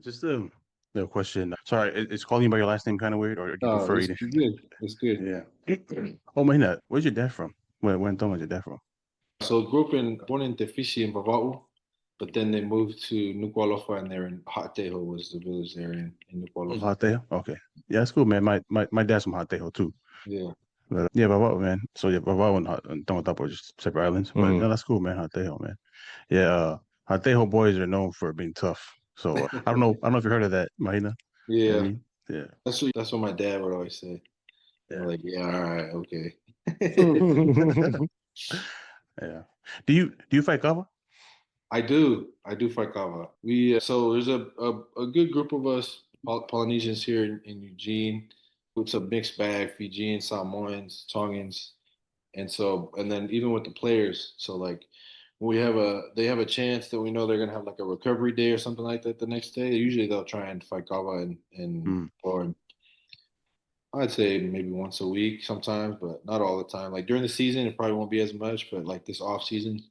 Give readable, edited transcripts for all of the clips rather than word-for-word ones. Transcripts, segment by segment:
Just a question. Sorry, is calling you by your last name kind of weird, or do you No, prefer it's eating? good. It's good. Yeah. Oh, Mahina, where's your dad from? Where in Tonga is your dad from? So born in Tefishi in Vava'u, but then they moved to Nuku'alofa and they're in Ha'ateho was the village there in Oh, Nuku'alofa. Hatejo? Okay. Yeah, that's cool, man. My dad's from Hatejo too. Yeah. But yeah, Bavao, man. So yeah, Bavao and Tonga Tapa are just separate islands. But Hmm. no, that's cool, man. Hatejo, man. Yeah, Hatejo boys are known for being tough. So I don't know if you heard of that, Mahina. You know what I Yeah. mean? Yeah. That's what my dad would always say. I'm Yeah. like, yeah, all right, okay. Yeah. Do you fight kava? I do. I do fight kava. So there's a good group of us Polynesians here in Eugene. It's a mixed bag, Fijians, Samoans, Tongans. And then even with the players, so like when they have a chance that we know they're gonna have like a recovery day or something like that the next day. Usually they'll try and fight kava and Mm. or I'd say maybe once a week sometimes, but not all the time. Like during the season, it probably won't be as much, but like this off season,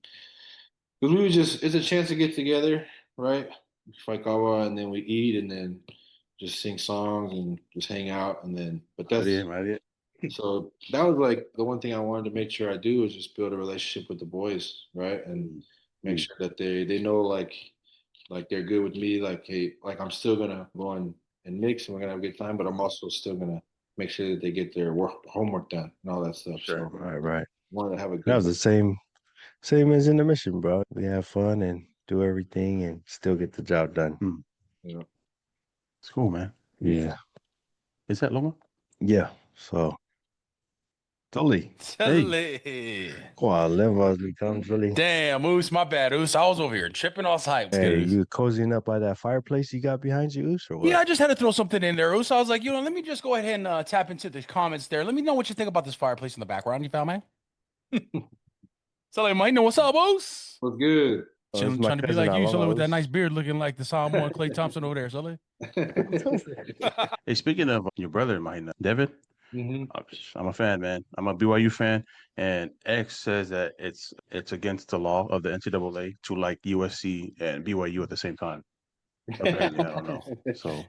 because it's a chance to get together, right? We fight kava and then we eat and then just sing songs and just hang out and then. But Maria, that's Maria. so that was like the one thing I wanted to make sure I do is just build a relationship with the boys, right? And Mm. make Mm. sure that they know like they're good with me. Like, hey, like I'm still gonna go and mix and we're gonna have a good time, but I'm also still gonna make sure that they get their homework done and all that stuff. Sure. So Right, right. I wanted to have a That good was the same as in the mission, bro. We have fun and do everything and still get the job done. Mm. you know. It's cool, man. Yeah. Is that Loma? Yeah. So totally. Hey. Chile. Go on, live as we come, really. Damn, Oos, my bad, Oos. I was over here tripping off hype. Hey, Good. you cozying up by that fireplace you got behind you, Oos, or Yeah, what? I just had to throw something in there, Oos. I was like, let me just go ahead and tap into the comments there. Let me know what you think about this fireplace in the background. You found, man? So, like, might know what's up, Oos? What's good? Oh, it's Chilling, my trying to be cousin like you, Sully, with that Alamos. nice beard looking like the Psalm 1 Clay Thompson over there, Sully. Hey, speaking of your brother, mine, Devin, hmm I'm a fan, man. I'm a BYU fan, and X says that it's against the law of the NCAA to like USC and BYU at the same time. Apparently, I don't know. So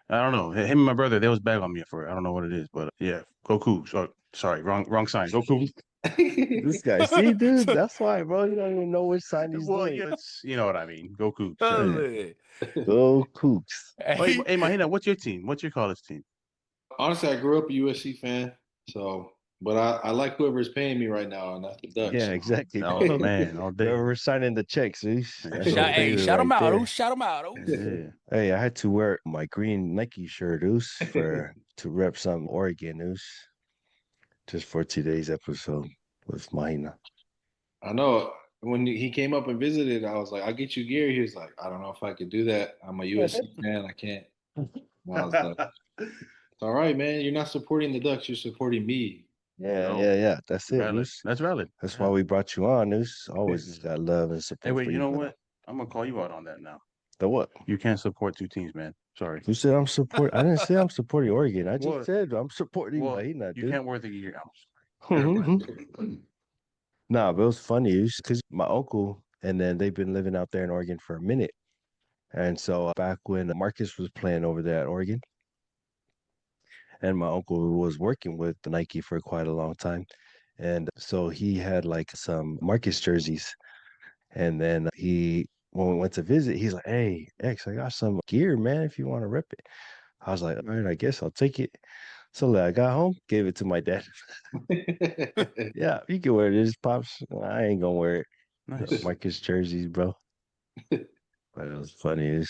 I don't know. Him and my brother, they was bag on me for it. I don't know what it is, but yeah, go Cougs. Oh, sorry, wrong sign. Go Cougs. This guy, see, dude, that's why, bro. You don't even know which sign he's Well, doing. yeah, it's you know what I mean. Go Cougs. Yeah. Sully. Go Kooks. Oh, hey, Hey, hey, Mahina, what's your team? What's your college team? Honestly, I grew up a USC fan, so but I like whoever's paying me right now, and that's the Ducks. Yeah, exactly, Oh bro. man, all day. Whoever signing the checks, Oos, Yes, that's your sir. hey, favorite shout him right out, there. Oos. Shout him out, Oos. Yeah. Hey, I had to wear my green Nike shirt, Oos, for to rep some Oregon, Oos, just for today's episode with Mahina. I know when he came up and visited, I was like, "I'll get you gear." He was like, "I don't know if I could do that. I'm a USC fan. I can't." And I was like, "It's all right, man. You're not supporting the Ducks. You're supporting me." Yeah, No, yeah, yeah. That's it, valid. Oos. That's valid. That's why Yeah. we brought you on, Oos. Always Yeah. got love and Hey, support wait, for you you, know brother. what? I'm gonna call you out on that now. The what? You can't support two teams, man. Sorry. Who said I'm support? I didn't say I'm supporting Oregon. I just Well, said I'm supporting well, Mahina, you dude. can't wear the gear. Never mind. Nah, but it was funny because my uncle and then they've been living out there in Oregon for a minute. And so back when Marcus was playing over there at Oregon, and my uncle was working with Nike for quite a long time. And so he had like some Marcus jerseys. And then when we went to visit, he's like, "Hey, X, I got some gear, man, if you want to rep it." I was like, "All right, I guess I'll take it." So like, I got home, gave it to my dad. Yeah, you can wear this, pops. I ain't gonna wear it. The Nice. Marcus jerseys, bro. But it was funny.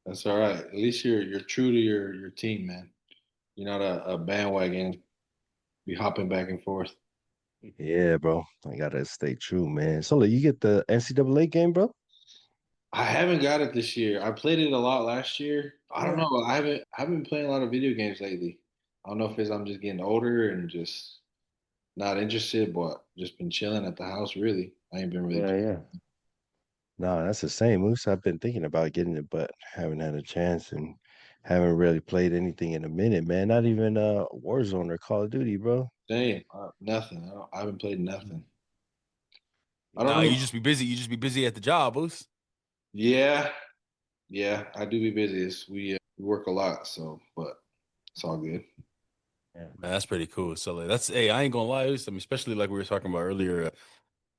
That's all right. At least you're true to your team, man. You're not a bandwagon. Be hopping back and forth. Yeah, bro. I gotta stay true, man. So like, you get the NCAA game, bro? I haven't got it this year. I played it a lot last year. I don't Yeah. know. I haven't been playing a lot of video games lately. I don't know if it's I'm just getting older and just not interested, but just been chilling at the house. Really, I ain't been really. Yeah, yeah. No, that's the same. Moose, I've been thinking about getting it, but haven't had a chance and haven't really played anything in a minute, man. Not even Warzone or Call of Duty, bro. Same. Nothing. I haven't played nothing. I don't No, know. you just be busy. You just be busy at the job, Oos. Yeah, Yeah, I do be busy. We work a lot, but it's all good. Yeah. Man, that's pretty cool. So like, that's hey, I ain't gonna lie. I mean, especially like we were talking about earlier,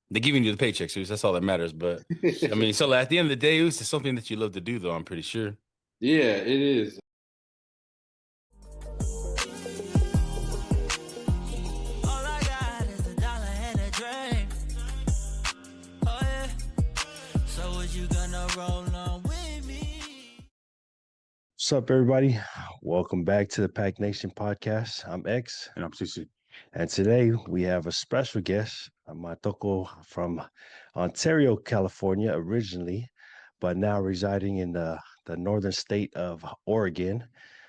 they're giving you the paychecks. That's all that matters. But I mean, so like, at the end of the day, it's something that you love to do, though. I'm pretty sure. Yeah, it is. All I got is $1 and a drink. Oh yeah. So what you gonna roll on with me? What's up, everybody? Welcome back to the Pack Nation podcast. I'm X, And I'm CC. and today we have a special guest, Matoko from Ontario, California, originally, but now residing in the northern state of Oregon.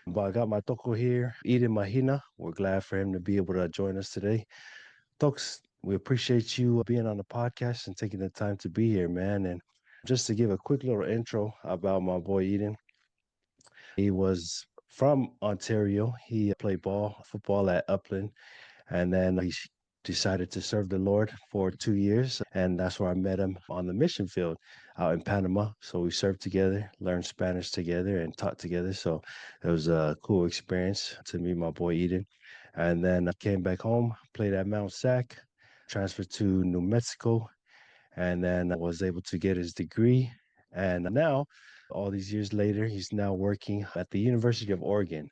But I got Matoko here, Eden Mahina. We're glad for him to be able to join us today. Tokes, we appreciate you being on the podcast and taking the time to be here, man. And just to give a quick little intro about my boy Eden. He was from Ontario. He played football at Upland, and then decided to serve the Lord for 2 years. And that's where I met him on the mission field out in Panama. So we served together, learned Spanish together, and taught together. So it was a cool experience to meet my boy Eden. And then I came back home, played at Mount Sac, transferred to New Mexico, and then was able to get his degree. And now, all these years later, he's now working at the University of Oregon,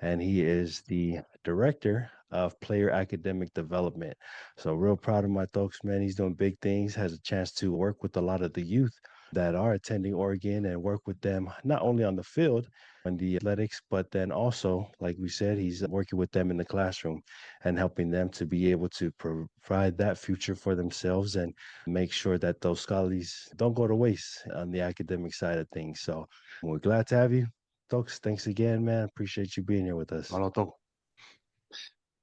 and he is the director of player academic development. So real proud of my folks, man. He's doing big things, has a chance to work with a lot of the youth that are attending Oregon and work with them not only on the field and the athletics, but then also, like we said, he's working with them in the classroom and helping them to be able to provide that future for themselves and make sure that those scholars don't go to waste on the academic side of things. So we're glad to have you. Folks, thanks again, man. Appreciate you being here with us. Hello, Toko.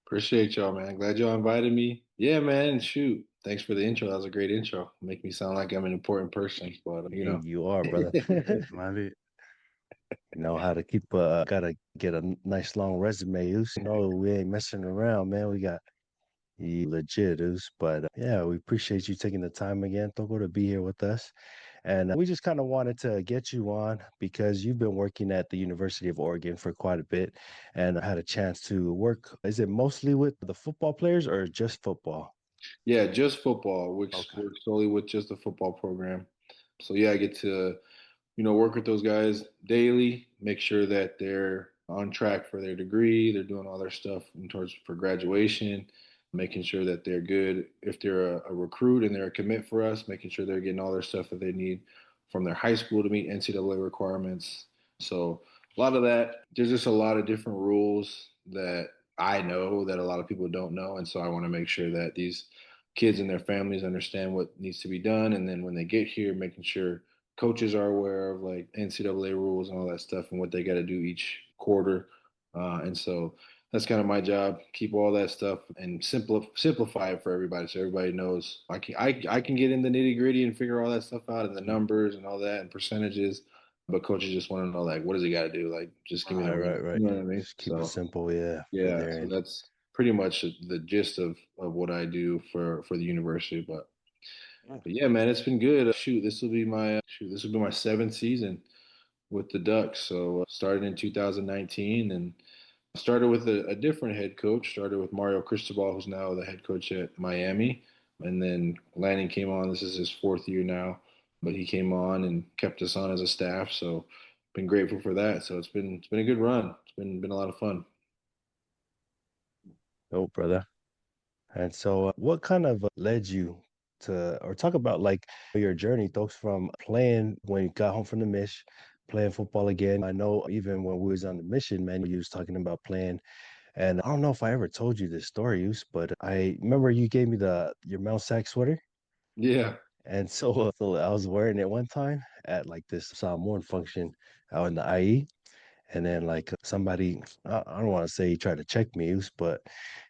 Appreciate y'all, man. Glad y'all invited me. Yeah, man. Shoot. Thanks for the intro. That was a great intro. Make me sound like I'm an important person, but you Hey, know. you are, brother. Smiley. You know how to gotta get a nice long resume. You know, we ain't messing around, man. We got you legit, Oos. But yeah, we appreciate you taking the time again, Togo, to be here with us. And we just kind of wanted to get you on because you've been working at the University of Oregon for quite a bit and had a chance to work. Is it mostly with the football players or just football? Yeah, just football. Which Okay. work solely with just the football program. So yeah, I get to work with those guys daily, make sure that they're on track for their degree, they're doing all their stuff in towards for graduation, making sure that they're good. If they're a recruit and they're a commit for us, making sure they're getting all their stuff that they need from their high school to meet NCAA requirements. So a lot of that, there's just a lot of different rules that I know that a lot of people don't know. And so I want to make sure that these kids and their families understand what needs to be done. And then when they get here, making sure coaches are aware of like NCAA rules and all that stuff and what they got to do each quarter. And so that's kind of my job. Keep all that stuff and simplify it for everybody, so everybody knows. I can get in the nitty gritty and figure all that stuff out and the numbers and all that and percentages. But coaches just want to know like what does he got to do? Like just give me the Right. you know what I mean? Just keep it So simple, yeah, for yeah, their so end. that's pretty much the gist of what I do for the university. But yeah, man, it's been good. Shoot, this will be my seventh season with the Ducks. So started in 2019 and started with a different head coach. Started with Mario Cristobal, who's now the head coach at Miami, and then Lanning came on. This is his fourth year now, but he came on and kept us on as a staff. So been grateful for that. So it's been a good run. It's been a lot of fun. Oh, brother. And so, what kind of led you to, or talk about like your journey, folks, from playing when you got home from the mission, playing football again? I know even when we was on the mission, man, you was talking about playing, and I don't know if I ever told you this story, Yus, but I remember you gave me your Mount Sac sweater, Yeah, and so I was wearing it one time at like this Samoan function out in the IE. And then like somebody, I don't want to say he tried to check me, but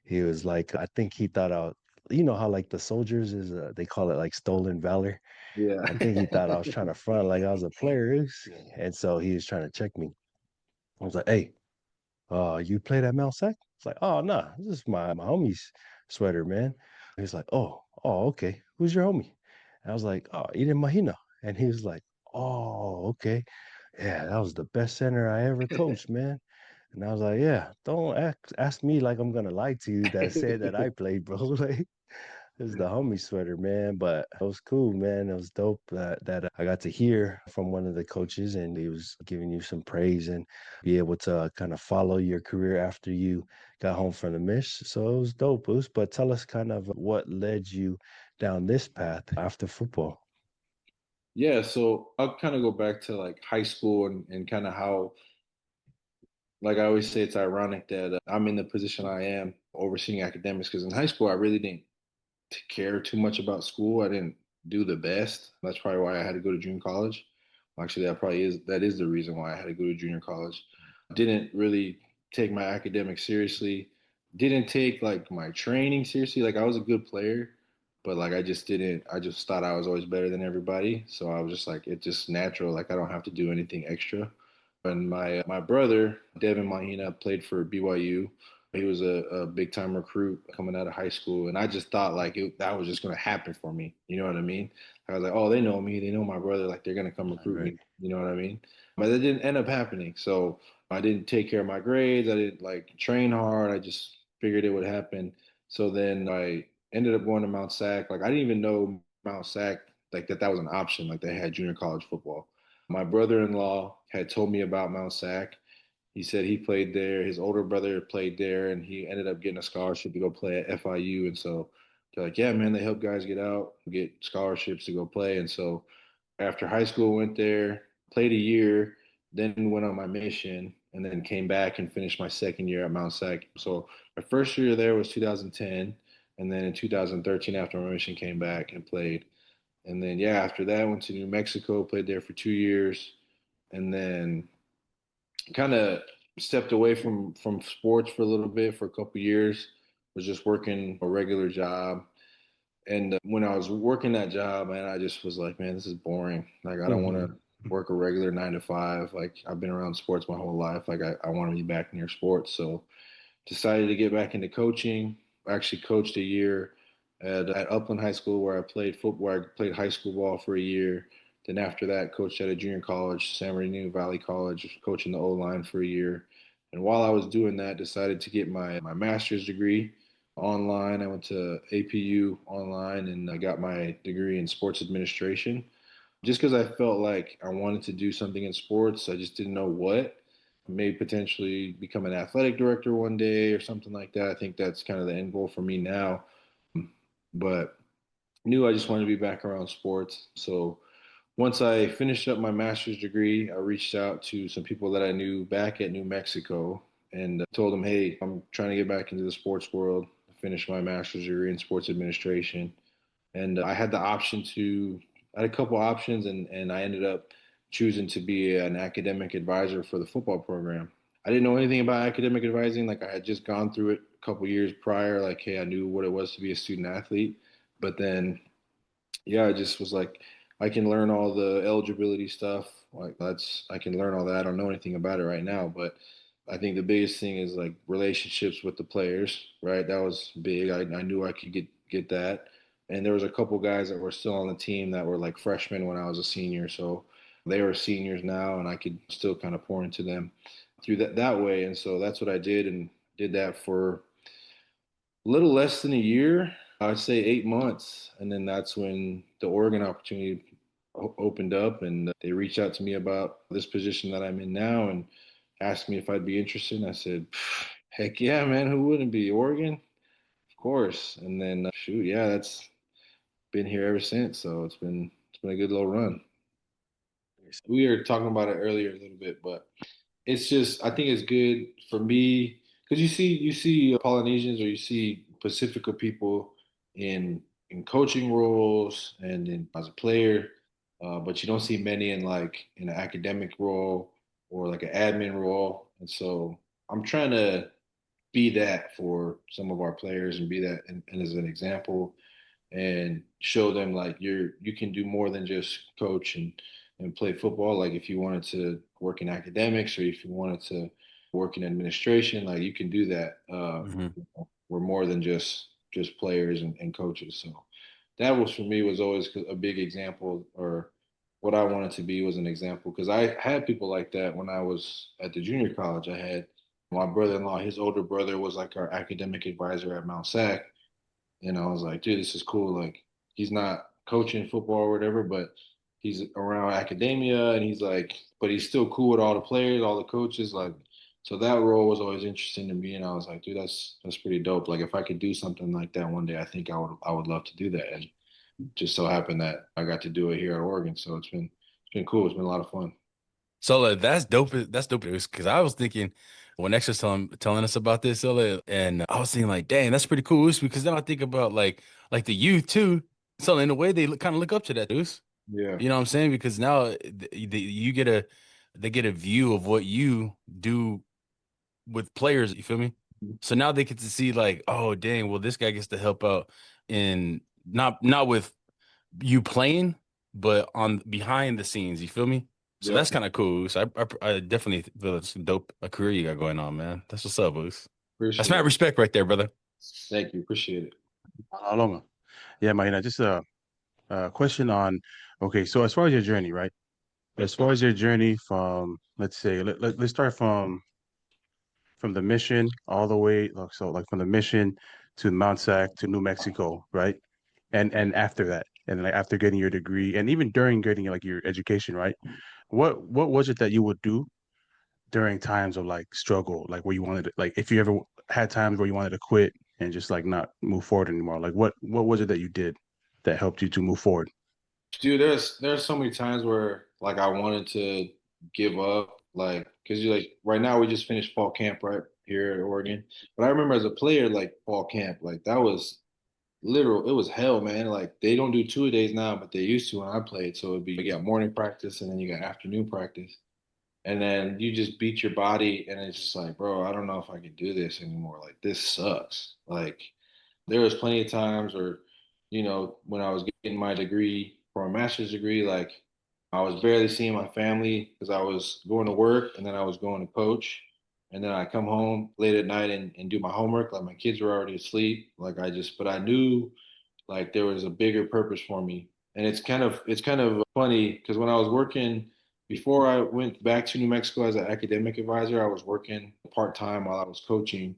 he was like, I think he thought you know how like the soldiers they call it like stolen valor. yeah. I think he thought I was trying to front like I was a player, and so he was trying to check me. I was like, hey, you played at Mount Sac? It's like, oh no, this is my homie's sweater, man. He's like, oh, okay. Who's your homie? And I was like, oh, Eden Mahina. And he was like, oh, okay. yeah, that was the best center I ever coached, man. And I was like, yeah, don't ask me like I'm gonna lie to you that said that I played, bro. Like, it's the homie sweater, man. But it was cool, man. It was dope that I got to hear from one of the coaches, and he was giving you some praise and be able to kind of follow your career after you got home from the miss. So it was dope, Boost. But tell us kind of what led you down this path after football. Yeah, so I'll kind of go back to like high school and kind of how, like I always say, it's ironic that I'm in the position I am overseeing academics because in high school I really didn't care too much about school. I didn't do the best. That's probably why I had to go to junior college. Actually, that is the reason why I had to go to junior college. Didn't really take my academics seriously. Didn't take like my training seriously. Like I was a good player, but like I just didn't. I just thought I was always better than everybody. So I was just like, it's just natural. Like I don't have to do anything extra. And my brother Devin Mahina played for BYU. He was a big time recruit coming out of high school, and I just thought like that was just going to happen for me. You know what I mean? I was like, oh, they know me, they know my brother, like they're going to come recruit Right. me. You know what I mean? But that didn't end up happening. So I didn't take care of my grades. I didn't like train hard. I just figured it would happen. So then I ended up going to Mount Sac. Like I didn't even know Mount Sac like that was an option. Like they had junior college football. My brother-in-law had told me about Mount Sac. He said he played there. His older brother played there, and he ended up getting a scholarship to go play at FIU. And so they're like, yeah, man, they help guys get out, get scholarships to go play. And so after high school, went there, played a year, then went on my mission, and then came back and finished my second year at Mount Sac. So my first year there was 2010, and then in 2013, after my mission, came back and played. And then yeah, after that, I went to New Mexico, played there for 2 years, and then kind of stepped away from sports for a little bit for a couple years. Was just working a regular job, and when I was working that job, man, I just was like, man, this is boring. Like I don't want to work a regular 9 to 5. Like I've been around sports my whole life. Like I want to be back near sports. So decided to get back into coaching. I actually coached a year at Upland High School where I played football, where I played high school ball for a year. Then after that, coached at a junior college, San Bernardino Valley College, coaching the O line for a year. And while I was doing that, decided to get my master's degree online. I went to APU online and I got my degree in sports administration just because I felt like I wanted to do something in sports. I just didn't know what. Maybe potentially become an athletic director one day or something like that. I think that's kind of the end goal for me now. But knew I just wanted to be back around sports. So once I finished up my master's degree, I reached out to some people that I knew back at New Mexico and told them, hey, I'm trying to get back into the sports world, finish my master's degree in sports administration. And I had a couple options, and I ended up choosing to be an academic advisor for the football program. I didn't know anything about academic advising. Like I had just gone through it a couple years prior. Like, hey, I knew what it was to be a student athlete. But then yeah, I just was like, I can learn all the eligibility stuff. Like I can learn all that. I don't know anything about it right now, but I think the biggest thing is like relationships with the players, right? That was big. I knew I could get that. And there was a couple guys that were still on the team that were like freshmen when I was a senior. So they were seniors now and I could still kind of pour into them through that way. And so that's what I did and did that for a little less than a year. I'd say 8 months, and then that's when the Oregon opportunity opened up, and they reached out to me about this position that I'm in now, and asked me if I'd be interested. And I said, "Heck yeah, man! Who wouldn't be? Oregon, of course." And then shoot, yeah, that's been here ever since. So it's been a good little run. We were talking about it earlier a little bit, but it's just I think it's good for me because you see Polynesians or you see Pacifica people in in coaching roles and as a player, but you don't see many in like in an academic role or like an admin role. And so I'm trying to be that for some of our players and be that and as an example and show them like you can do more than just coach and play football. Like if you wanted to work in academics or if you wanted to work in administration, like you can do that. Hmm. We're more than just players and coaches. So that was for me was always a big example or what I wanted to be was an example because I had people like that when I was at the junior college. I had my brother-in-law, his older brother was like our academic advisor at Mount Sac, and I was like, dude, this is cool. Like he's not coaching football or whatever, but he's around academia and he's like, but he's still cool with all the players, all the coaches. Like, so that role was always interesting to me. And I was like, dude, that's pretty dope. Like if I could do something like that one day, I think I would love to do that. And just so happened that I got to do it here at Oregon. So it's been cool. It's been a lot of fun. So that's dope. That's dope. Because I was thinking when X was telling us about this, and I was thinking like, dang, that's pretty cool. Because then I think about like the youth too. So in a way, they kind of look up to that, dude. Yeah. You know what I'm saying? Because now you get they get a view of what you do with players. You feel me? So now they get to see like, oh, dang, well, this guy gets to help out in not with you playing, but on behind the scenes. You feel me? So Yep. that's kind of cool. So I definitely feel it's dope a career you got going on, man. That's what's up, Boost. That's Appreciate mad it. respect right there, brother. Thank you. Appreciate it. How long? Yeah, Mahina, just a question on, okay, so as far as your journey, right? As far as your journey from, let's say, let's start from the mission all the way, so like from the mission to Mount Sac to New Mexico, right? And after that, and like after getting your degree, and even during getting like your education, right? What was it that you would do during times of like struggle, like where you wanted to, like if you ever had times where you wanted to quit and just like not move forward anymore, like what was it that you did that helped you to move forward? Dude, there's so many times where like I wanted to give up, like because you like right now we just finished fall camp right here at Oregon. But I remember as a player, like fall camp, like that was literal, it was hell, man. Like they don't do 2 days now, but they used to when I played. So it'd be you got morning practice and then you got afternoon practice. And then you just beat your body and it's just like, bro, I don't know if I can do this anymore. Like this sucks. Like there was plenty of times where, when I was getting my degree for a master's degree, like I was barely seeing my family because I was going to work and then I was going to coach. And then I come home late at night and do my homework. Like my kids were already asleep. But I knew like there was a bigger purpose for me. And it's kind of funny because when I was working before I went back to New Mexico as an academic advisor, I was working part time while I was coaching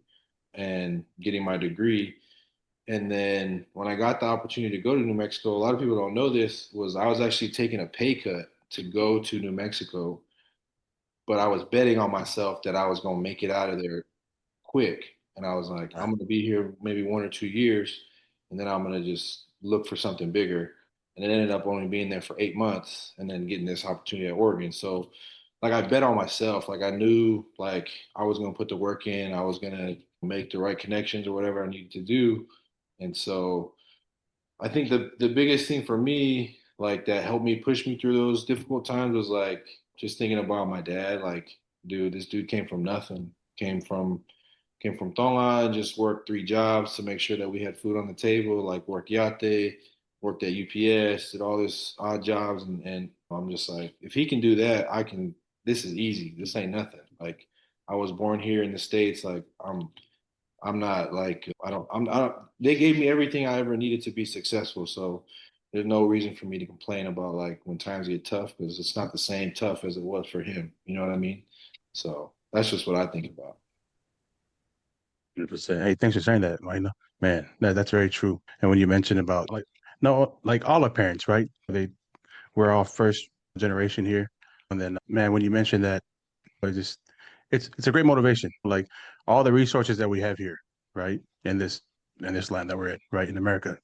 and getting my degree. And then when I got the opportunity to go to New Mexico, a lot of people don't know this was I was actually taking a pay cut to go to New Mexico, but I was betting on myself that I was going to make it out of there quick. And I was like, I'm going to be here maybe 1 or 2 years, and then I'm going to just look for something bigger. And it ended up only being there for 8 months and then getting this opportunity at Oregon. So, like, I bet on myself. Like, I knew, like, I was going to put the work in, I was going to make the right connections or whatever I needed to do. And so, I think the biggest thing for me, like that helped me push me through those difficult times was like just thinking about my dad. Like, dude, this dude came from nothing. Came from Tonga and just worked 3 jobs to make sure that we had food on the table, like worked yate, worked at UPS, did all this odd jobs and I'm just like, if he can do that, I can this is easy. This ain't nothing. Like I was born here in the States, like I'm not like I don't they gave me everything I ever needed to be successful. So there's no reason for me to complain about like when times get tough because it's not the same tough as it was for him. You know what I mean? So that's just what I think about. 100%. Hey, thanks for saying that, Mahina. Man, that's very true. And when you mentioned about like no, like all our parents, right? We're all first generation here. And then man, when you mentioned that, it just it's a great motivation. Like all the resources that we have here, right? In this land that we're in, right? In America.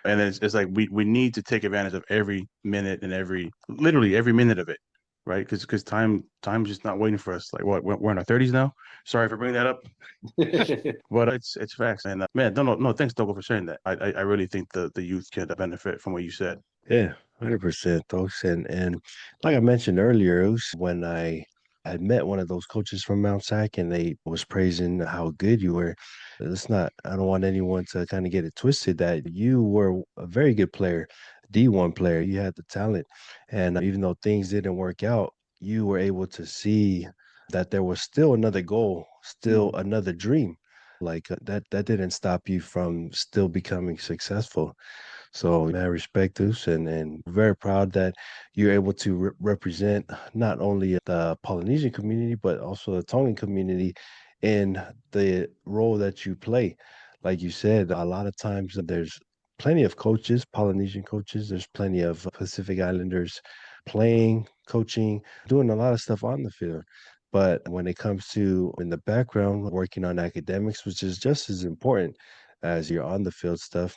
And it's like we need to take advantage of every minute and literally every minute of it, right? Because time's just not waiting for us. Like what we're in our 30s now. Sorry for bringing that up, but it's facts. And man, no, thanks, Dogo, for sharing that. I really think the youth can benefit from what you said. Yeah, 100%, those. And like I mentioned earlier, it was when I met one of those coaches from Mount Sac and they was praising how good you were. It's not, I don't want anyone to kind of get it twisted that you were a very good player, D1 player. You had the talent. And even though things didn't work out, you were able to see that there was still another goal, still Mm. another dream. Like that didn't stop you from still becoming successful. So, man, respect this, and very proud that you're able to represent not only the Polynesian community, but also the Tongan community in the role that you play. Like you said, a lot of times there's plenty of coaches, Polynesian coaches, there's plenty of Pacific Islanders playing, coaching, doing a lot of stuff on the field. But when it comes to in the background, working on academics, which is just as important as your on the field stuff.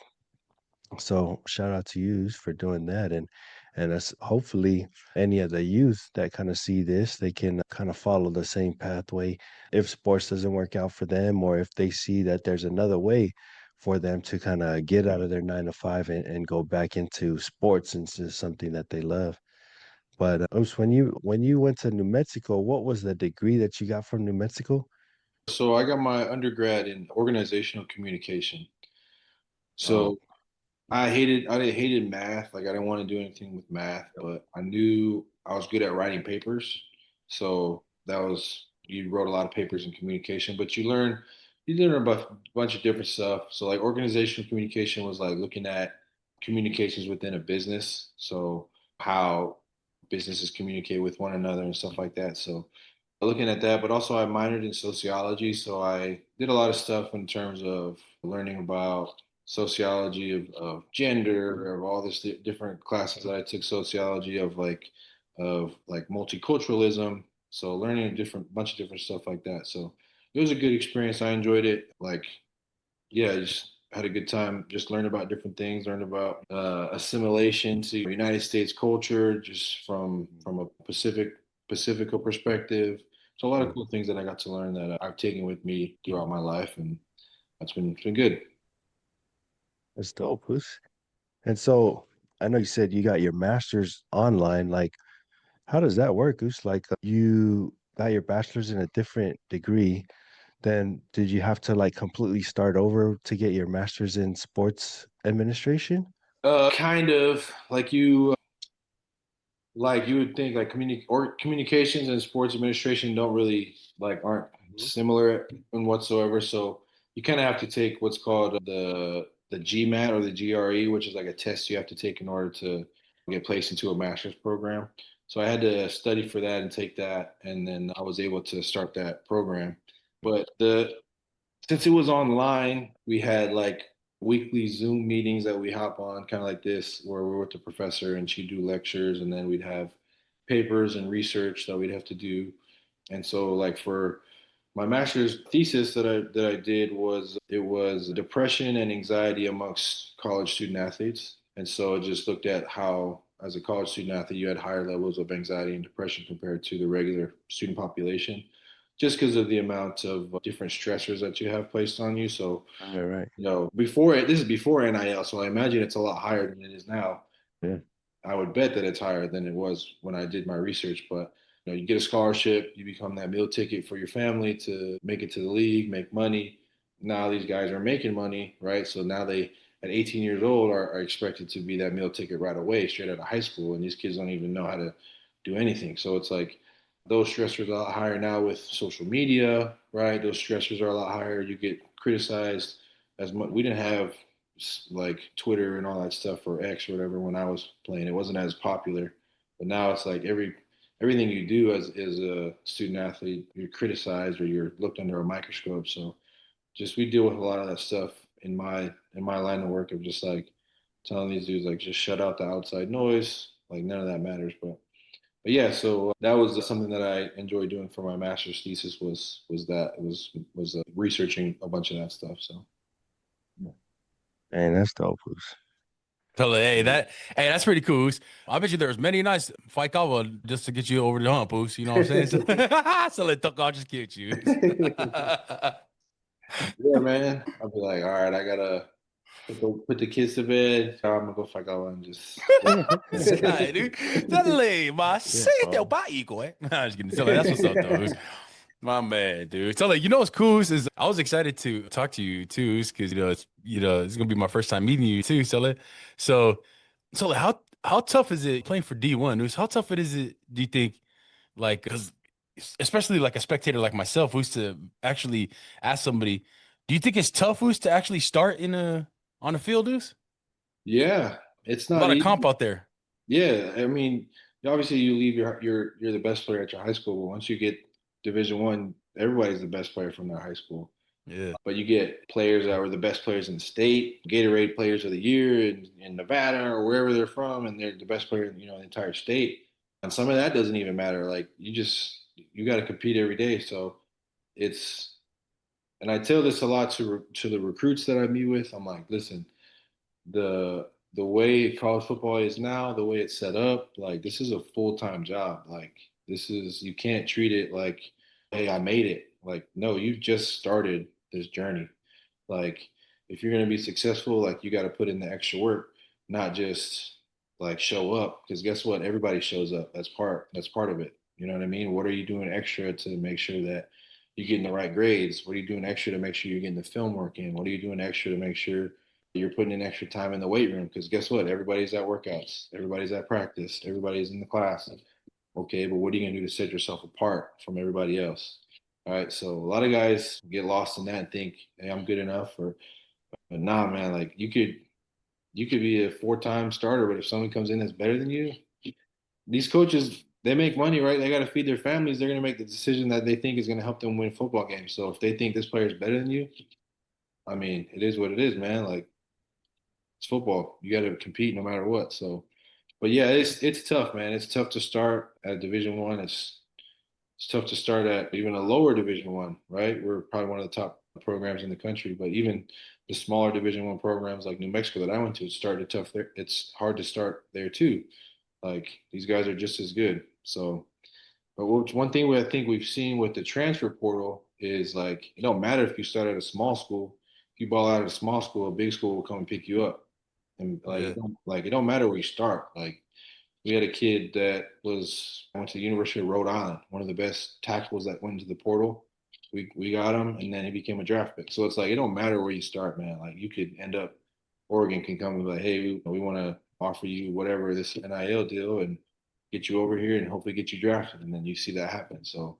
So shout out to you for doing that, and that's hopefully any of the youth that kind of see this, they can kind of follow the same pathway if sports doesn't work out for them, or if they see that there's another way for them to kind of get out of their 9 to 5 and go back into sports into something that they love. But Oops, when you went to New Mexico, what was the degree that you got from New Mexico? So I got my undergrad in organizational communication. Oh, So I hated math. Like I didn't want to do anything with math, yep. but I knew I was good at writing papers. So that was you wrote a lot of papers in communication, but you learn about a bunch of different stuff. So like organizational communication was like looking at communications within a business. So how businesses communicate with one another and stuff like that. So looking at that, but also I minored in sociology, so I did a lot of stuff in terms of learning about sociology of gender, of all this different classes that I took sociology of like multiculturalism. So learning a different bunch of different stuff like that. So it was a good experience. I enjoyed it. Like yeah, I just had a good time. Just learned about different things. Learned about assimilation to United States culture, just from a Pacifico perspective. So a lot of Mm, cool things that I got to learn that I've taken with me throughout my life, and it's been good. that's dope, Puss. And so I know you said you got your master's online. Like, how does that work, Goose? Like, you got your bachelor's in a different degree. Then did you have to like completely start over to get your master's in sports administration? Kind of like you would think like communications and sports administration don't really like aren't Mhm. similar in whatsoever. So you kind of have to take what's called the GMAT or the GRE, which is like a test you have to take in order to get placed into a master's program. So I had to study for that and take that, and then I was able to start that program. But the since it was online, we had like weekly Zoom meetings that we hop on, kind of like this, where we're with the professor and she'd do lectures, and then we'd have papers and research that we'd have to do. And so, like for my master's thesis that I did was it was depression and anxiety amongst college student athletes. And so it just looked at how, as a college student athlete, you had higher levels of anxiety and depression compared to the regular student population, just because of the amount of different stressors that you have placed on you. So, Right, right. this is before NIL, so I imagine it's a lot higher than it is now. Yeah. I would bet that it's higher than it was when I did my research. But you get a scholarship, you become that meal ticket for your family to make it to the league, make money. Now these guys are making money, right? So now they, at 18 years old, are expected to be that meal ticket right away, straight out of high school, and these kids don't even know how to do anything. So it's like those stressors are a lot higher now with social media, right? Those stressors are a lot higher. You get criticized as much. We didn't have like Twitter and all that stuff or X or whatever when I was playing. It wasn't as popular, but now it's like everything you do as a student athlete, you're criticized or you're looked under a microscope. So just we deal with a lot of that stuff in my line of work of just like telling these dudes like just shut out the outside noise. Like none of that matters. But yeah, so that was something that I enjoyed doing for my master's thesis was that was researching a bunch of that stuff. So. Man, that's dope, Goose. Tell her, hey, Mm. that's pretty cool. I bet you there's many nights fight cover just to get you over the hump, Oos. You know what I'm saying? So let talk I'll just get you. Yeah, man. I'll be like, all right, I gotta put the kids to bed. I'm gonna go fuck out and just. Sai, dude. Dale, mas Yeah, sei teu bro. pai, eh? I'm just kidding. So that's what's up, though. My man, dude. So like, you know what's cool is I was excited to talk to you too, because it's gonna be my first time meeting you too, Sele. So like, how tough is it playing for D1? How tough it is it? Do you think like because especially like a spectator like myself who's to actually ask somebody, do you think it's tough who's to actually start in a on a field, Deuce? Yeah, it's A not lot of easy. comp out there. Yeah, I mean, obviously you leave you're the best player at your high school, but once you get Division 1, everybody's the best player from their high school. Yeah. But you get players that were the best players in the state, Gatorade Players of the Year in Nevada or wherever they're from, and they're the best player, in the entire state. And some of that doesn't even matter. Like you got to compete every day. So it's, and I tell this a lot to the recruits that I meet with. I'm like, listen, the way college football is now, the way it's set up, like this is a full-time job. Like this is, you can't treat it like, hey, I made it. Like, no, you've just started this journey. Like if you're gonna be successful, like you got to put in the extra work, not just like show up. Because guess what? Everybody shows up. That's part of it. You know what I mean? What are you doing extra to make sure that you're getting the right grades? What are you doing extra to make sure you're getting the film work in? What are you doing extra to make sure you're putting in extra time in the weight room? Because guess what? Everybody's at workouts, everybody's at practice, everybody's in the class. Okay, but what are you gonna do to set yourself apart from everybody else? All right, so a lot of guys get lost in that and think, hey, I'm good enough, or but nah, man, like you could be a 4-time starter, but if someone comes in that's better than you, these coaches, they make money, right? They got to feed their families. They're going to make the decision that they think is going to help them win football games. So if they think this player is better than you, I mean, it is what it is, man. Like it's football. You got to compete no matter what. So, but yeah, it's tough, man. It's tough to start at Division 1. It's tough to start at even a lower Division 1, right? We're probably one of the top programs in the country, but even the smaller Division 1 programs like New Mexico that I went to, it started tough there. It's hard to start there too. Like these guys are just as good. So, but one thing I think we've seen with the transfer portal is like it don't matter if you start at a small school. If you ball out at a small school, a big school will come and pick you up. And like Yeah. it don't matter where you start. Like we had a kid that went to the University of Rhode Island, one of the best tackles that went into the portal. We got him, and then he became a draft pick. So it's like it don't matter where you start, man. Like you could end up, Oregon can come and be like, hey, we want to offer you whatever this NIL deal and get you over here and hopefully get you drafted, and then you see that happen. So,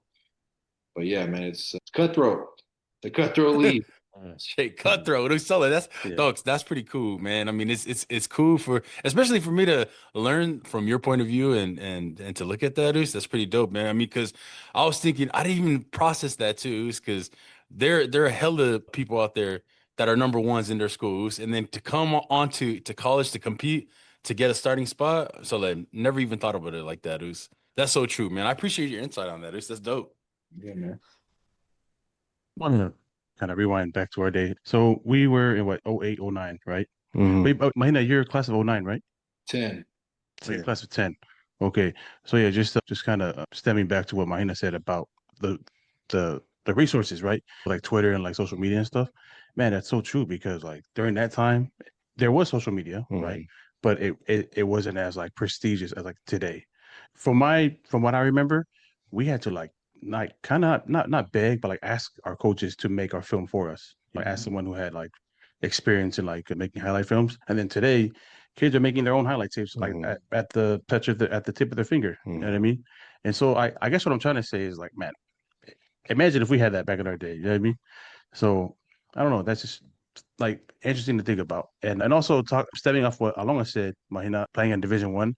but yeah, man, it's cutthroat, the cutthroat league. Straight cutthroat. Who's selling? That's Yeah. dogs. That's pretty cool, man. I mean, it's cool for especially for me to learn from your point of view and to look at that. That's pretty dope, man. I mean, because I was thinking I didn't even process that too, because there are hella people out there that are number ones in their schools, and then to come on to college to compete to get a starting spot. So like, never even thought about it like that. That's so true, man. I appreciate your insight on that. That's dope. Yeah, man. Want to kind of rewind back to our day. So we were in what, 08, 09, right? Mhm. Wait, Mahina, you're class of 09, right? 10. So you're class of 10. Okay. So yeah, just kind of stemming back to what Mahina said about the the resources, right? Like Twitter and like social media and stuff. Man, that's so true because like during that time, there was social media, right? Mhm. But it wasn't as like prestigious as like today. From what I remember, we had to like kind of not beg, but like ask our coaches to make our film for us. Like ask someone who had like experience in like making highlight films. And then today, kids are making their own highlight tapes like Mhm. at the touch of at the tip of their finger. You know what I Mhm. mean? And so I guess what I'm trying to say is like, man, imagine if we had that back in our day. You know what I mean? So I don't know. That's just like interesting to think about. And also talk stepping off what Alonga said, Mahina playing in Division 1.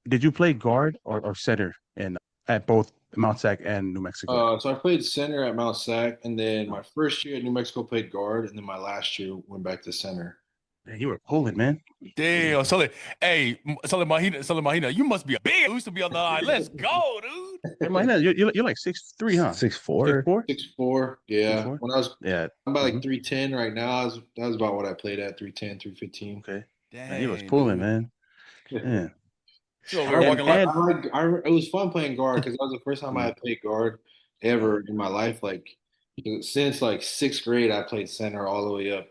Did you play guard or center in at both Mount Sac and New Mexico? So I played center at Mount Sac, and then Oh, my first year at New Mexico played guard, and then my last year went back to center. man, you were pulling, man. Damn, Sully. Hey, Sully Mahina, you must be a big. We used to be on the line. Let's go, dude. Hey, Mahina, you're like 6'3", huh? 6'4". 6'4"? 6'4", yeah. 6'4"? When I was, Yeah. I'm about Mhm. like 310 right now. That was about what I played at, 310, 315. Okay. Man, he was Dang, pulling, dude. man. Yeah. So I, we were And walking like, it was fun playing guard because that was the first time I mm, had played guard ever in my life. Like since like sixth grade, I played center all the way up,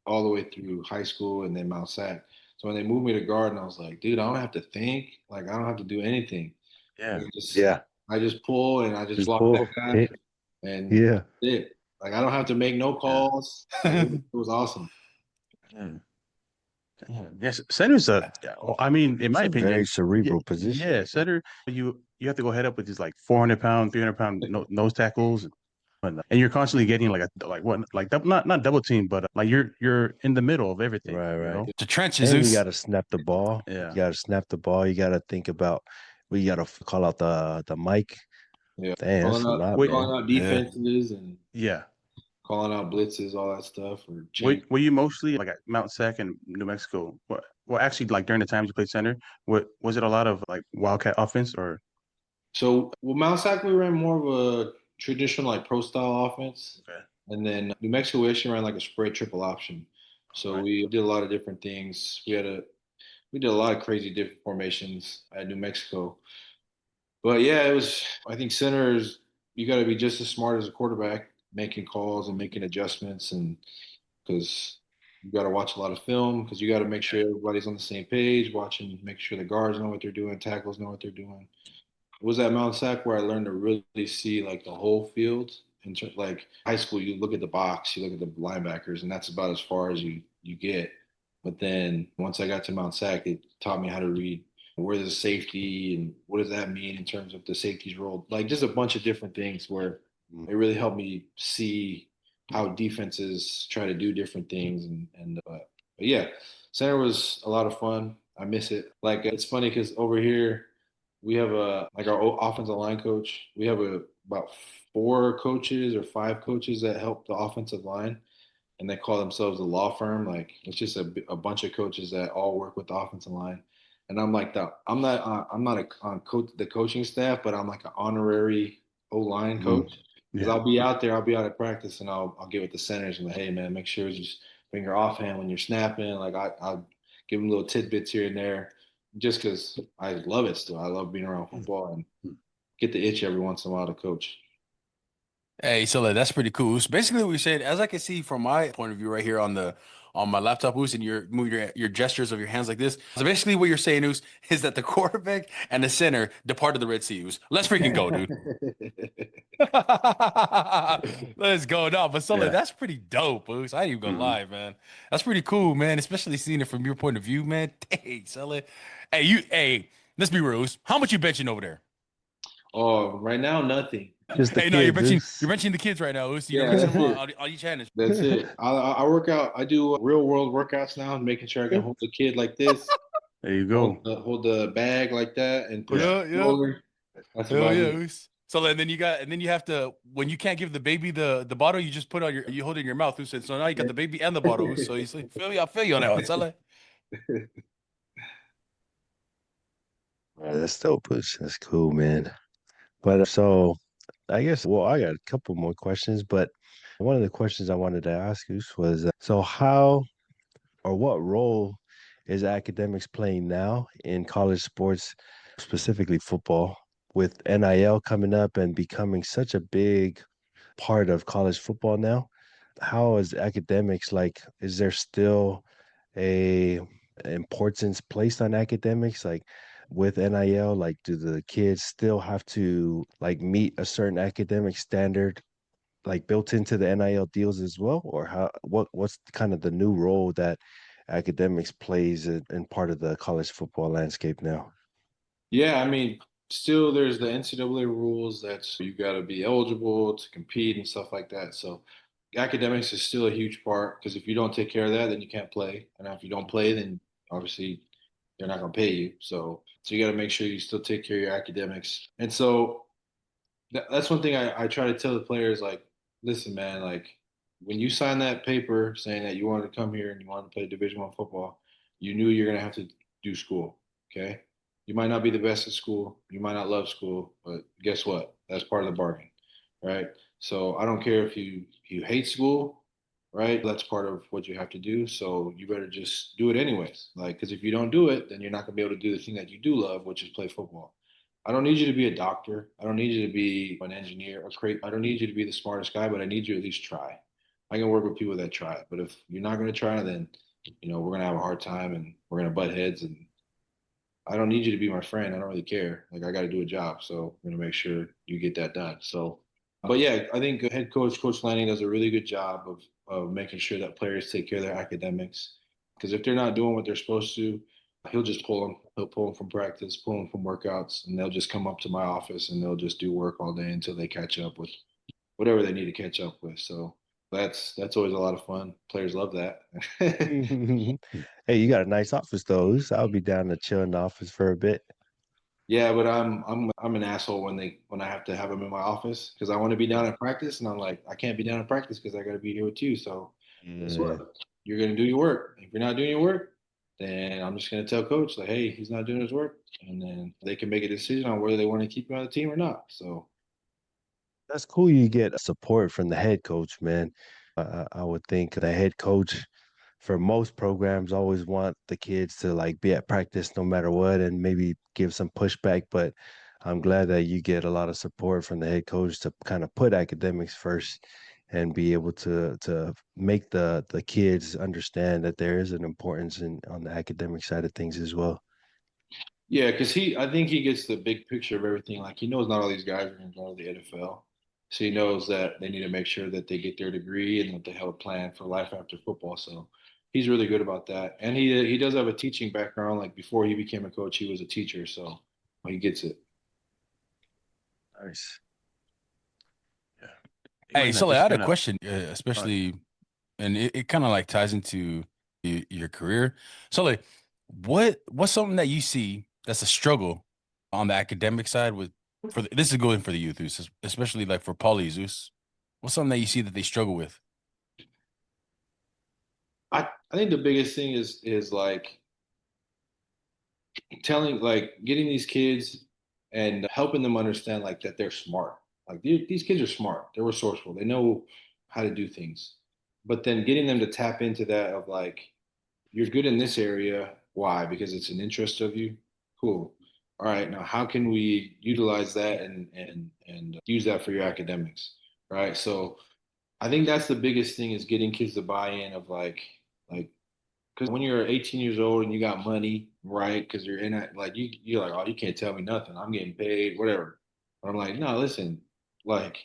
all the way through high school and then Mount Sac. So when they moved me to guard, and I was like, dude, I don't have to think. Like I don't have to do anything. yeah. Yeah. I just pull and I just Just block that pull. guy, Hit. and Yeah. that's it. Like I don't have to make no calls. Like it was awesome. Yeah. Yeah. Yes, center's a. Yeah, well, I mean, in my It's a very opinion, cerebral position. yeah, center. You have to go head up with these like 400-pound, 300-pound nose tackles. And you're constantly getting not double team, but like you're in the middle of everything. Right, You right. know? The trenches, And you Zeus. got to snap the ball. Yeah. You got to snap the ball. You got to think about. We got to call out the mic. Yeah, Damn, that's a lot, Wait, man. calling out Yeah. defenses and yeah. calling out blitzes, all that stuff, or Were, change. were you mostly like at Mount Sac in New Mexico? Well, actually, like during the times you played center, what was it a lot of like Wildcat offense or? So, well, Mount Sac we ran more of a traditional like pro style offense, Okay. and then New Mexico we actually ran like a spread triple option. So Right. we did a lot of different things. We did a lot of crazy different formations at New Mexico. But yeah, it was. I think centers you got to be just as smart as a quarterback, making calls and making adjustments, and because you got to watch a lot of film because you got to make sure everybody's on the same page, watching, make sure the guards know what they're doing, tackles know what they're doing. It was at Mount Sac where I learned to really see like the whole field. Like high school, you look at the box, you look at the linebackers, and that's about as far as you get. But then once I got to Mount Sac, it taught me how to read where's the safety and what does that mean in terms of the safety's role. Like just a bunch of different things where it really helped me see how defenses try to do different things. But yeah, center was a lot of fun. I miss it. Like it's funny because over here we have a like our offensive line coach. We have about four coaches or five coaches that help the offensive line, and they call themselves a law firm. Like it's just a bunch of coaches that all work with the offensive line. And I'm like I'm not on coach the coaching staff, but I'm like an honorary O line Mm, coach because yeah. I'll be out at practice and I'll get with the centers and like, hey man, make sure you just bring your offhand when you're snapping. Like I'll give them little tidbits here and there, just because I love it still. I love being around football and get the itch every once in a while to coach. Hey, so like, that's pretty cool. So basically, what we said, as I can see from my point of view right here on my laptop, Oos, and you're moving your gestures of your hands like this. So basically, what you're saying, Oos, is that the quarterback and the center departed the Red Sea. Oos. Let's freaking go, dude. Let's go. No, but Sully, Yeah. that's pretty dope, Oos. I ain't even gonna Hmm. lie, man. That's pretty cool, man. Especially seeing it from your point of view, man. Dang, Sully. Hey, let's be real, Oos. How much you benching over there? Oh, right now nothing. Just the Hey, no, you're kids. benching the kids right now, Oos. You're Yeah, benching that's them it. on each hand. That's it. I work out. I do real world workouts now, making sure I can hold the kid like this, There you go. hold the bag like that, and push Yeah. the Yeah. controller. That's Hell about yeah, it. Oos. So and then you have to when you can't give the baby the bottle, you just put on you hold it in your mouth, Oos. And so now you got the baby and the bottle, Oos. So you say, I feel you on that one, Sally. That's dope. That's cool, man. But so I guess, well, I got a couple more questions, but one of the questions I wanted to ask you was, so how or what role is academics playing now in college sports, specifically football, with NIL coming up and becoming such a big part of college football now? How is academics like, is there still a importance placed on academics? Like with NIL, like do the kids still have to like meet a certain academic standard like built into the NIL deals as well? Or what's kind of the new role that academics plays in part of the college football landscape now? Yeah, I mean, still there's the NCAA rules that you got to be eligible to compete and stuff like that. So academics is still a huge part because if you don't take care of that, then you can't play. And if you don't play, then obviously they're not going to pay you. So you got to make sure you still take care of your academics. And so that's one thing I try to tell the players like, listen, man, like when you sign that paper saying that you wanted to come here and you wanted to play Division I football, you knew you're gonna have to do school. Okay. You might not be the best at school, you might not love school, but guess what? That's part of the bargain. Right. So I don't care if you hate school, right? That's part of what you have to do. So you better just do it anyways. Like, because if you don't do it, then you're not gonna be able to do the thing that you do love, which is play football. I don't need you to be a doctor. I don't need you to be an engineer or create. I don't need you to be the smartest guy, but I need you to at least try. I can work with people that try. But if you're not going to try, then we're going to have a hard time and we're going to butt heads. And I don't need you to be my friend. I don't really care. Like I got to do a job, so I'm going to make sure you get that done. So, but yeah, I think head Coach Lanning does a really good job of making sure that players take care of their academics. Because if they're not doing what they're supposed to, he'll just pull them. He'll pull them from practice, pull them from workouts, and they'll just come up to my office and they'll just do work all day until they catch up with whatever they need to catch up with. So that's always a lot of fun. Players love that. Hey, you got a nice office though. I'll be down to chill in the office for a bit. Yeah, but I'm an asshole when I have to have them in my office because I want to be down in practice, and I'm like, I can't be down in practice because I got to be here with you. So guess Yeah. what? You're gonna do your work. If you're not doing your work, then I'm just gonna tell coach like, hey, he's not doing his work, and then they can make a decision on whether they want to keep him on the team or not. So That's cool. You get support from the head coach, man. I would think the head coach for most programs always want the kids to like be at practice no matter what and maybe give some pushback. But I'm glad that you get a lot of support from the head coach to kind of put academics first and be able to make the kids understand that there is an importance in on the academic side of things as well. yeah, because I think he gets the big picture of everything. Like he knows not all these guys are going to go to the NFL, so he knows that they need to make sure that they get their degree and that they have a plan for life after football. So he's really good about that, and he does have a teaching background. Like before he became a coach, he was a teacher, so he gets it. Nice. Yeah. Hey, Mahina, so I just had a kind of question, especially, and it kind of like ties into your career. So, like, what's something that you see that's a struggle on the academic side with this is going for the youth, especially like for Paulie Zeus. What's something that you see that they struggle with? I think the biggest thing is like telling like getting these kids and helping them understand like that they're smart. Like these kids are smart. They're resourceful. They know how to do things. But then getting them to tap into that of like you're good in this area. Why? Because it's an interest of you. Cool. All right. Now, how can we utilize that and use that for your academics? Right. So I think that's the biggest thing is getting kids to buy in of like because when you're 18 years old and you got money, right? Because you're in it, like you're like, oh, you can't tell me nothing. I'm getting paid, whatever. But I'm like, no, listen, like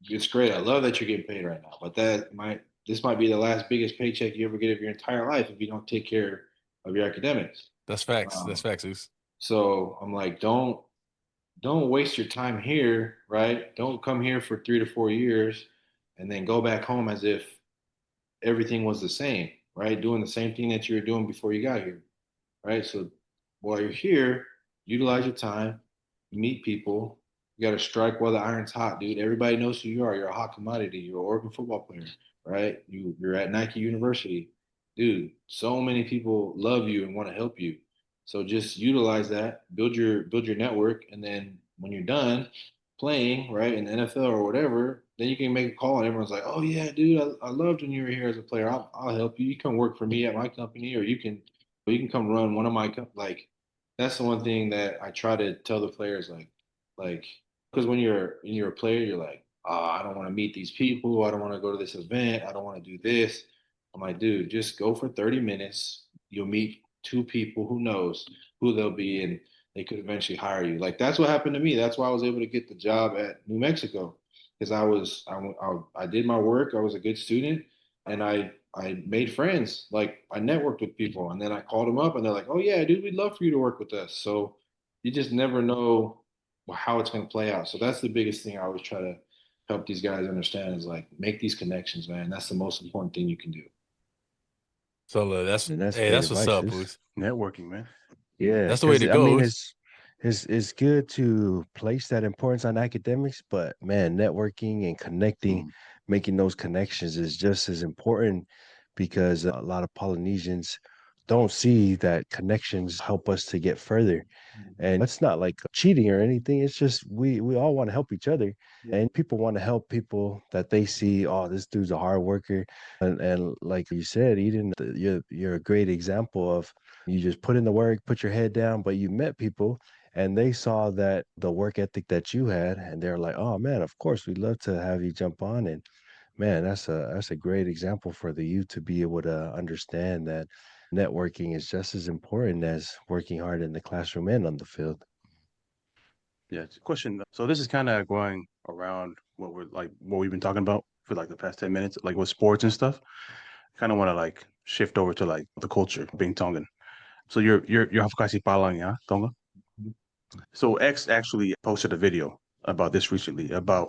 it's great. I love that you're getting paid right now, but this might be the last biggest paycheck you ever get of your entire life if you don't take care of your academics. That's facts. That's Um, facts, Zeus. so I'm like, don't waste your time here, right? Don't come here for 3 to 4 years and then go back home as if everything was the same, right? Doing the same thing that you were doing before you got here, right? So while you're here, utilize your time, meet people. You got to strike while the iron's hot, dude. Everybody knows who you are. You're a hot commodity. You're an Oregon football player, right? You're at Nike University, dude. So many people love you and want to help you. So just utilize that, build your network, and then when you're done playing, right, in the NFL or whatever, then you can make a call and everyone's like, "Oh yeah, dude, I loved when you were here as a player. I'll help you. You come work for me at my company, or you can come run one of my like." That's the one thing that I try to tell the players, like because when you're a player, you're like, oh, I don't want to meet these people. I don't want to go to this event. I don't want to do this. I'm like, dude, just go for 30 minutes. You'll meet two people. Who knows who they'll be, and they could eventually hire you. Like that's what happened to me. That's why I was able to get the job at New Mexico because I did my work. I was a good student, and I made friends. Like I networked with people, and then I called them up, and they're like, "Oh yeah, dude, we'd love for you to work with us." So you just never know how it's going to play out. So that's the biggest thing I always try to help these guys understand is like make these connections, man. That's the most important thing you can do. So that's And that's hey, great that's what's advice, up, sis. Boost. networking, man. Yeah, That's the way because to I go. mean, it's good to place that importance on academics, but man, networking and connecting, Mm. making those connections is just as important because a lot of Polynesians don't see that connections help us to get further. And it's not like cheating or anything. It's just we all want to help each other, and people want to help people that they see. Oh, this dude's a hard worker, and like you said, Eden, you're a great example of you just put in the work, put your head down, but you met people. And they saw that the work ethic that you had, and they're like, "Oh man, of course, we'd love to have you jump on." And man, that's a great example for the youth to be able to understand that networking is just as important as working hard in the classroom and on the field. Yeah, it's a question. So this is kind of going around what we've been talking about for like the past 10 minutes, like with sports and stuff. Kind of want to like shift over to like the culture, being Tongan. So you're Hafkasi Palang, yeah, Tonga? So X actually posted a video about this recently, about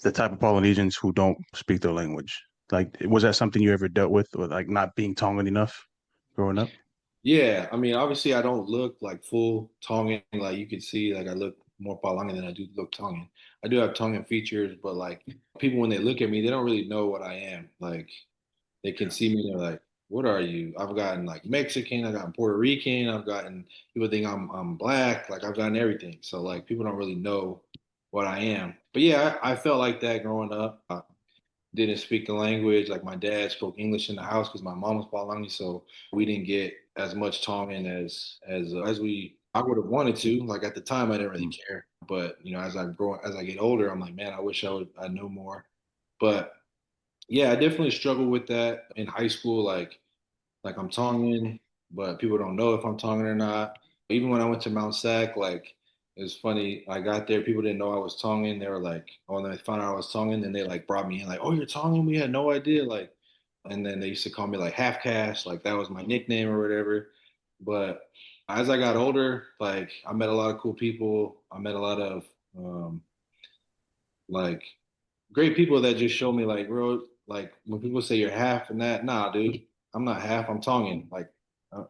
the type of Polynesians who don't speak their language? Like, was that something you ever dealt with like not being Tongan enough growing up? Yeah, I mean, obviously, I don't look like full Tongan. Like you can see, like I look more Palangan than I do look Tongan. I do have Tongan features, but like people when they look at me, they don't really know what I am. Like they can see me, and they're like, "What are you?" I've gotten like Mexican, I've gotten Puerto Rican, I've gotten people think I'm black. Like I've gotten everything. So like people don't really know what I am. But yeah, I felt like that growing up. I didn't speak the language. Like my dad spoke English in the house because my mom was Palangi, so we didn't get as much Tongan as we I would have wanted to. Like at the time, I didn't really care. But you know, as I get older, I'm like, man, I wish I knew more. But yeah, I definitely struggled with that in high school. Like I'm Tongan, but people don't know if I'm Tongan or not. Even when I went to Mount Sac, like it was funny. I got there, people didn't know I was Tongan. They were like, oh, and then they found out I was Tongan, then they like brought me in, like, oh, you're Tongan. We had no idea. Like, and then they used to call me like half cash, like that was my nickname or whatever. But as I got older, like I met a lot of cool people. I met a lot of um, like great people that just show me like, bro, like when people say you're half and that, nah, dude, I'm not half. I'm Tongan. Like, uh,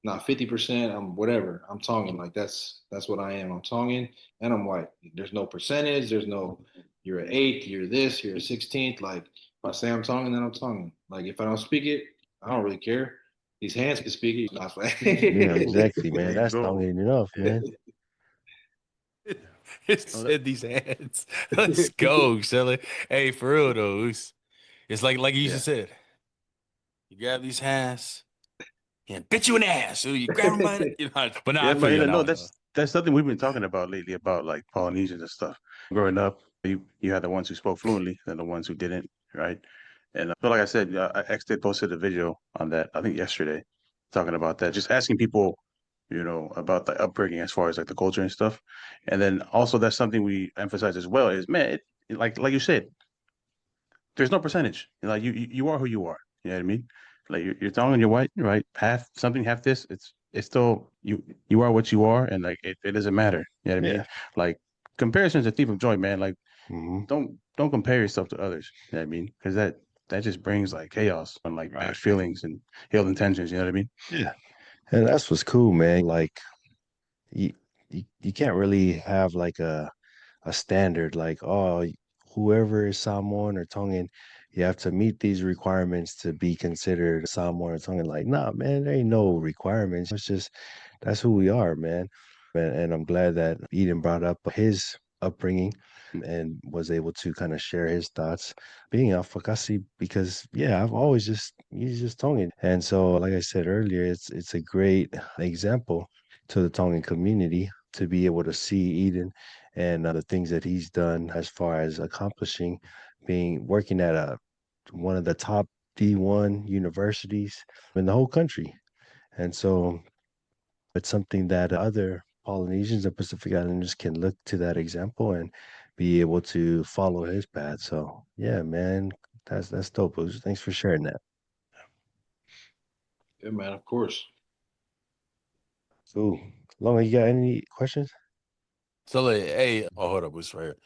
not 50%. I'm whatever. I'm Tongan. Like that's what I am. I'm Tongan and I'm white. There's no percentage. There's no you're an eighth. You're this. You're a 16th. Like if I say I'm Tongan, then I'm Tongan. Like if I don't speak it, I don't really care. These hands can speak it. Not Yeah, exactly, man. There you That's go. Tongan enough, Yeah. man. It No, that, said these hands. Let's go, Shelly. Hey, for real though, it's like you just yeah. said. You grab these hands and bit you in the ass. So you grab them by the, but no, Yeah, I feel you on Mahina, that no, one though. that's something we've been talking about lately about like Polynesians and stuff. Growing up, you had the ones who spoke fluently and the ones who didn't, right? And so, like I said, X did posted a video on that, I think yesterday, talking about that, just asking people, about the upbringing as far as like the culture and stuff. And then also that's something we emphasize as well is, man, like you said, there's no percentage. Like you are who you are. You know what I mean? Like you're Tongan, you're white, right? Half something, half this. It's still you are what you are, and like it doesn't matter. You know what I mean? Yeah. Like comparison's a thief of joy, man. Like Hmm. don't compare yourself to others. You know what I mean? Because that just brings like chaos and like bad feelings and ill intentions. You know what I mean? Yeah. And that's what's cool, man. Like you, you can't really have like a standard like, oh, whoever is Samoan or Tongan, you have to meet these requirements to be considered Samoan or Tongan. Like, nah, man, there ain't no requirements. It's just that's who we are, man. And I'm glad that Eden brought up his upbringing and was able to kind of share his thoughts being Afakasi because yeah, I've always just he's just Tongan. And so like I said earlier, it's a great example to the Tongan community to be able to see Eden and the things that he's done as far as accomplishing being working at one of the top D1 universities in the whole country. And so it's something that other Polynesians and Pacific Islanders can look to that example and be able to follow his path. So yeah, man, that's dope. Booz. Thanks for sharing that. Yeah, man, of course. Cool. Longa, you got any questions? So like, hey, oh hold up, what's right here?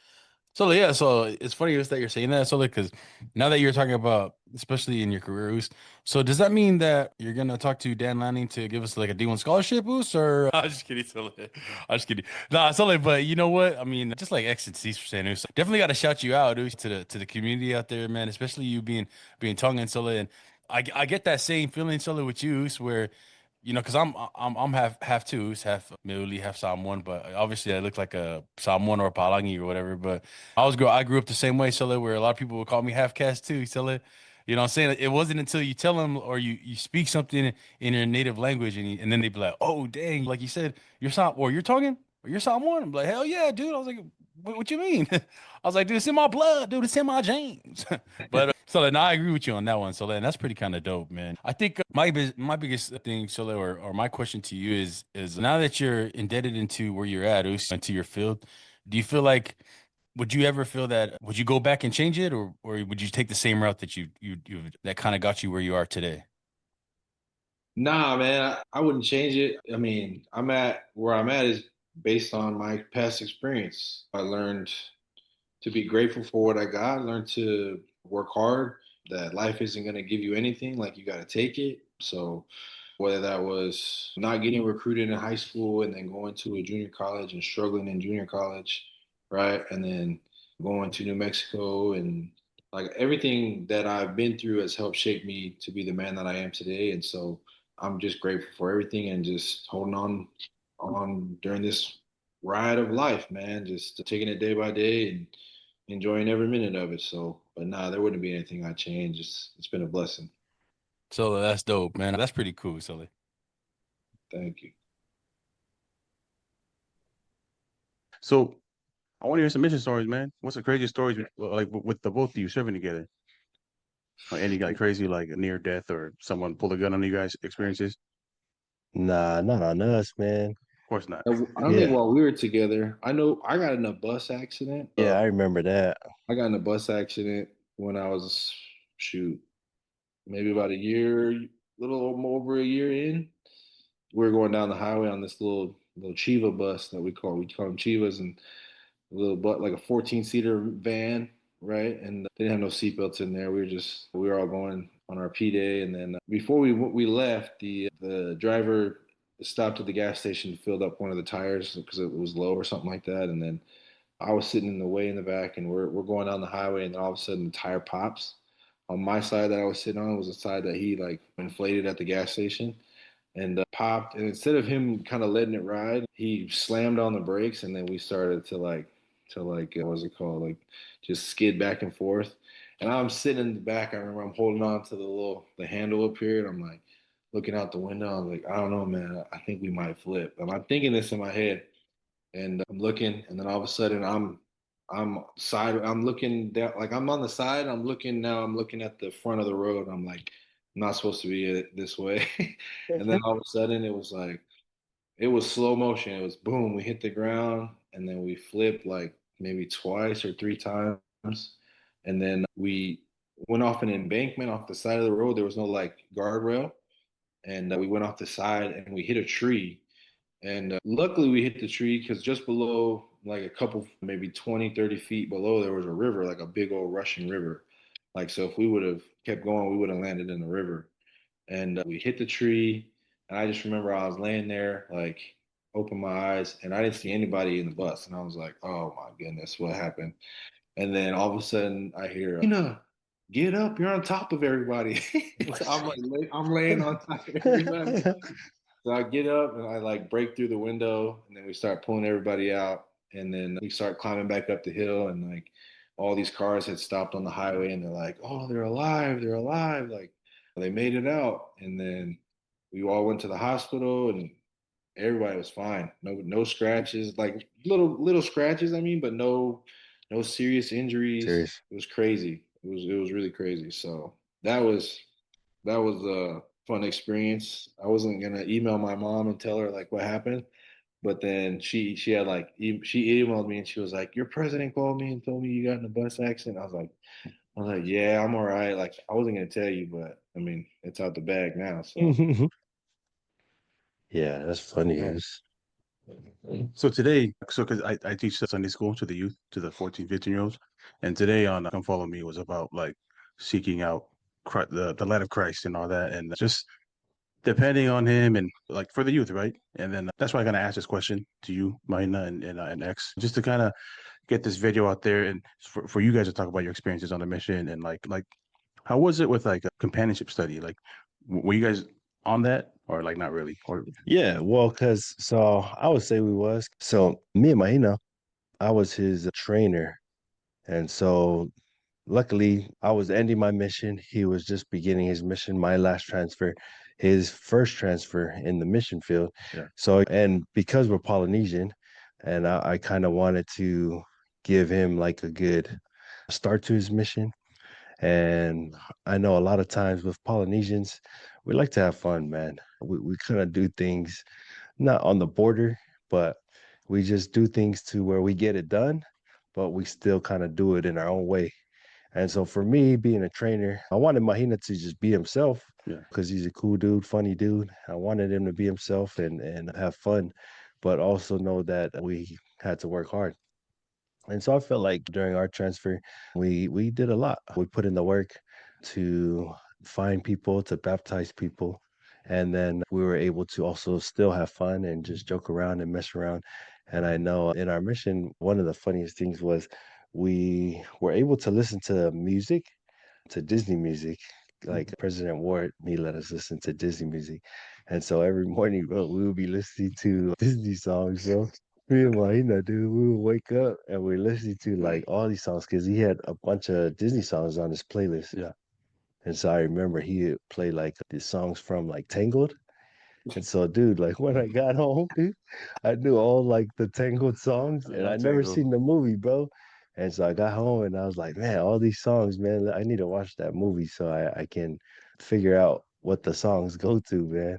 So like, yeah, so it's funny that you're saying that. So like, because now that you're talking about, especially in your career, Oos, so does that mean that you're gonna talk to Dan Lanning to give us like a D1 scholarship, Oos, or I'm just kidding, so like, I'm just kidding. Nah, so like, but you know what? I mean, just like X and C's for saying, Oos, definitely got to shout you out, Oos, to the community out there, man. Especially you being Tongan, so like, and I get that same feeling, so like, with you, Oos, where because I'm half two, half Miuli, half Samoan, but obviously I look like a Samoan or a Palangi or whatever. But I grew up the same way, Sele, where a lot of people would call me half caste too, Sele. You know what I'm saying? It wasn't until you tell them or you speak something in your native language and then they be like, oh dang, like you said, you're talking or you're Samoan. I'm like, hell yeah, dude. I was like, what you mean? I was like, dude, it's in my blood, dude. It's in my genes. But so then I agree with you on that one. So then that's pretty kind of dope, man. I think my biggest thing, Sole, or my question to you is now that you're indebted into where you're at, into your field, do you feel like would you ever feel that would you go back and change it or would you take the same route that you that kind of got you where you are today? Nah, man, I wouldn't change it. I mean, I'm at where I'm at is based on my past experience. I learned to be grateful for what I got, learn to work hard, that life isn't going to give you anything, like you got to take it. So whether that was not getting recruited in high school and then going to a junior college and struggling in junior college, right? And then going to New Mexico, and like everything that I've been through has helped shape me to be the man that I am today. And so I'm just grateful for everything and just holding on during this ride of life, man. Just taking it day by day and enjoying every minute of it. So, but nah, there wouldn't be anything I change. It's been a blessing. So that's dope, man. That's pretty cool, Sully. Thank you. So I want to hear some mission stories, man. What's the craziest stories like with the both of you serving together? Or any like crazy like near death or someone pull a gun on you guys experiences? Nah, not on us, man. Of course not. I don't think Yeah. while we were together, I know I got in a bus accident. Yeah, I remember that. I got in a bus accident when I was, shoot, maybe about a year, little over a year in. We were going down the highway on this little Chiva bus that we call them Chivas, and a little but like a 14-seater van, right? And they didn't have no seatbelts in there. We were all going on our P day, and then before we left, the driver stopped at the gas station to fill up one of the tires because it was low or something like that, and then I was sitting in the way in the back, and we're going down the highway, and then all of a sudden the tire pops. On my side that I was sitting on was the side that he like inflated at the gas station, and popped. And instead of him kind of letting it ride, he slammed on the brakes, and then we started to what's it called, like just skid back and forth. And I'm sitting in the back. I remember I'm holding on to the handle up here, and I'm like looking out the window. I'm like, I don't know, man. I think we might flip. And I'm thinking this in my head, and I'm looking, and then all of a sudden I'm looking down, like I'm on the side. I'm looking now. I'm looking at the front of the road. I'm like, I'm not supposed to be this way. And then all of a sudden, it was slow motion. It was boom. We hit the ground, and then we flipped like maybe twice or three times, and then we went off an embankment off the side of the road. There was no like guardrail, and we went off the side, and we hit a tree, and luckily we hit the tree because just below, like a couple, maybe 20, 30 feet below, there was a river, like a big old rushing river. Like, so if we would have kept going, we would have landed in the river. And we hit the tree. And I just remember I was laying there, like, open my eyes, and I didn't see anybody in the bus. And I was like, oh my goodness, what happened? And then all of a sudden I hear, Mahina, get up, you're on top of everybody. So I'm like, I'm laying on top of everybody. So I get up and I like break through the window, and then we start pulling everybody out, and then we start climbing back up the hill, and like all these cars had stopped on the highway, and they're like, "Oh, they're alive!" Like they made it out, and then we all went to the hospital, and everybody was fine. No scratches, like little scratches. I mean, but no serious injuries. Serious. It was crazy. It was really crazy. So that was a fun experience. I wasn't gonna email my mom and tell her like what happened, but then she had like she emailed me, and she was like, "Your president called me and told me you got in a bus accident." I was like, "Yeah, I'm all right." Like I wasn't gonna tell you, but I mean, it's out the bag now. So Yeah, that's funny. yeah. So today, so because I teach Sunday school to the youth, to the 14, 15-year-olds, and today on Come Follow Me was about like seeking out the light of Christ and all that, and just depending on him and like for the youth, right? And then that's why I'm gonna ask this question to you, Mahina and X, just to kind of get this video out there and for you guys to talk about your experiences on the mission and like how was it with like a companionship study? Like, were you guys on that or like not really? Or Yeah, well, because so I would say we was. So me and Mahina, I was his trainer. And so luckily I was ending my mission. He was just beginning his mission, my last transfer, his first transfer in the mission field. Yeah. So, and because we're Polynesian, and I kind of wanted to give him like a good start to his mission. And I know a lot of times with Polynesians, we like to have fun, man. We kind of do things not on the border, but we just do things to where we get it done, but we still kind of do it in our own way. And so for me, being a trainer, I wanted Mahina to just be himself yeah. because he's a cool dude, funny dude. I wanted him to be himself and have fun, but also know that we had to work hard. And so I felt like during our transfer, we did a lot. We put in the work to find people, to baptize people, and then we were able to also still have fun and just joke around and mess around. And I know in our mission, one of the funniest things was we were able to listen to music, to Disney music. Like President Ward, he let us listen to Disney music. And so every morning, bro, we would be listening to Disney songs, bro. Me and Mahina, dude, we would wake up and we're listening to like all these songs because he had a bunch of Disney songs on his playlist. Yeah. And so I remember he would play like the songs from like Tangled. And so, dude, like when I got home, dude, I knew all like the Tangled songs, I and I love never Tangled. seen the movie, bro. And so I got home and I was like, man, all these songs, man, I need to watch that movie so I can figure out what the songs go to, man.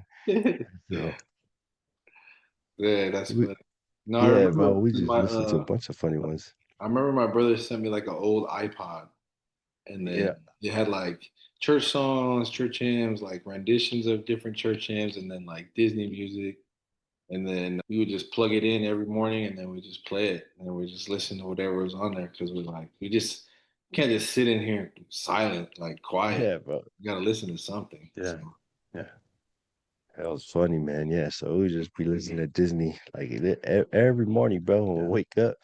So Yeah, that's we, funny. No, I yeah, remember bro, we just my listened to a bunch of funny ones. I remember my brother sent me like an old iPod, and then Yeah, it had like church songs, church hymns, like renditions of different church hymns, and then like Disney music. And then we would just plug it in every morning, and then we just play it, and then we just listen to whatever was on there because we're like, we just can't just sit in here silent, like quiet. yeah, bro. You gotta listen to something. So Yeah. Yeah. That was funny, man. Yeah, so we just be listening to Disney like every morning, bro. When we Yeah. wake up,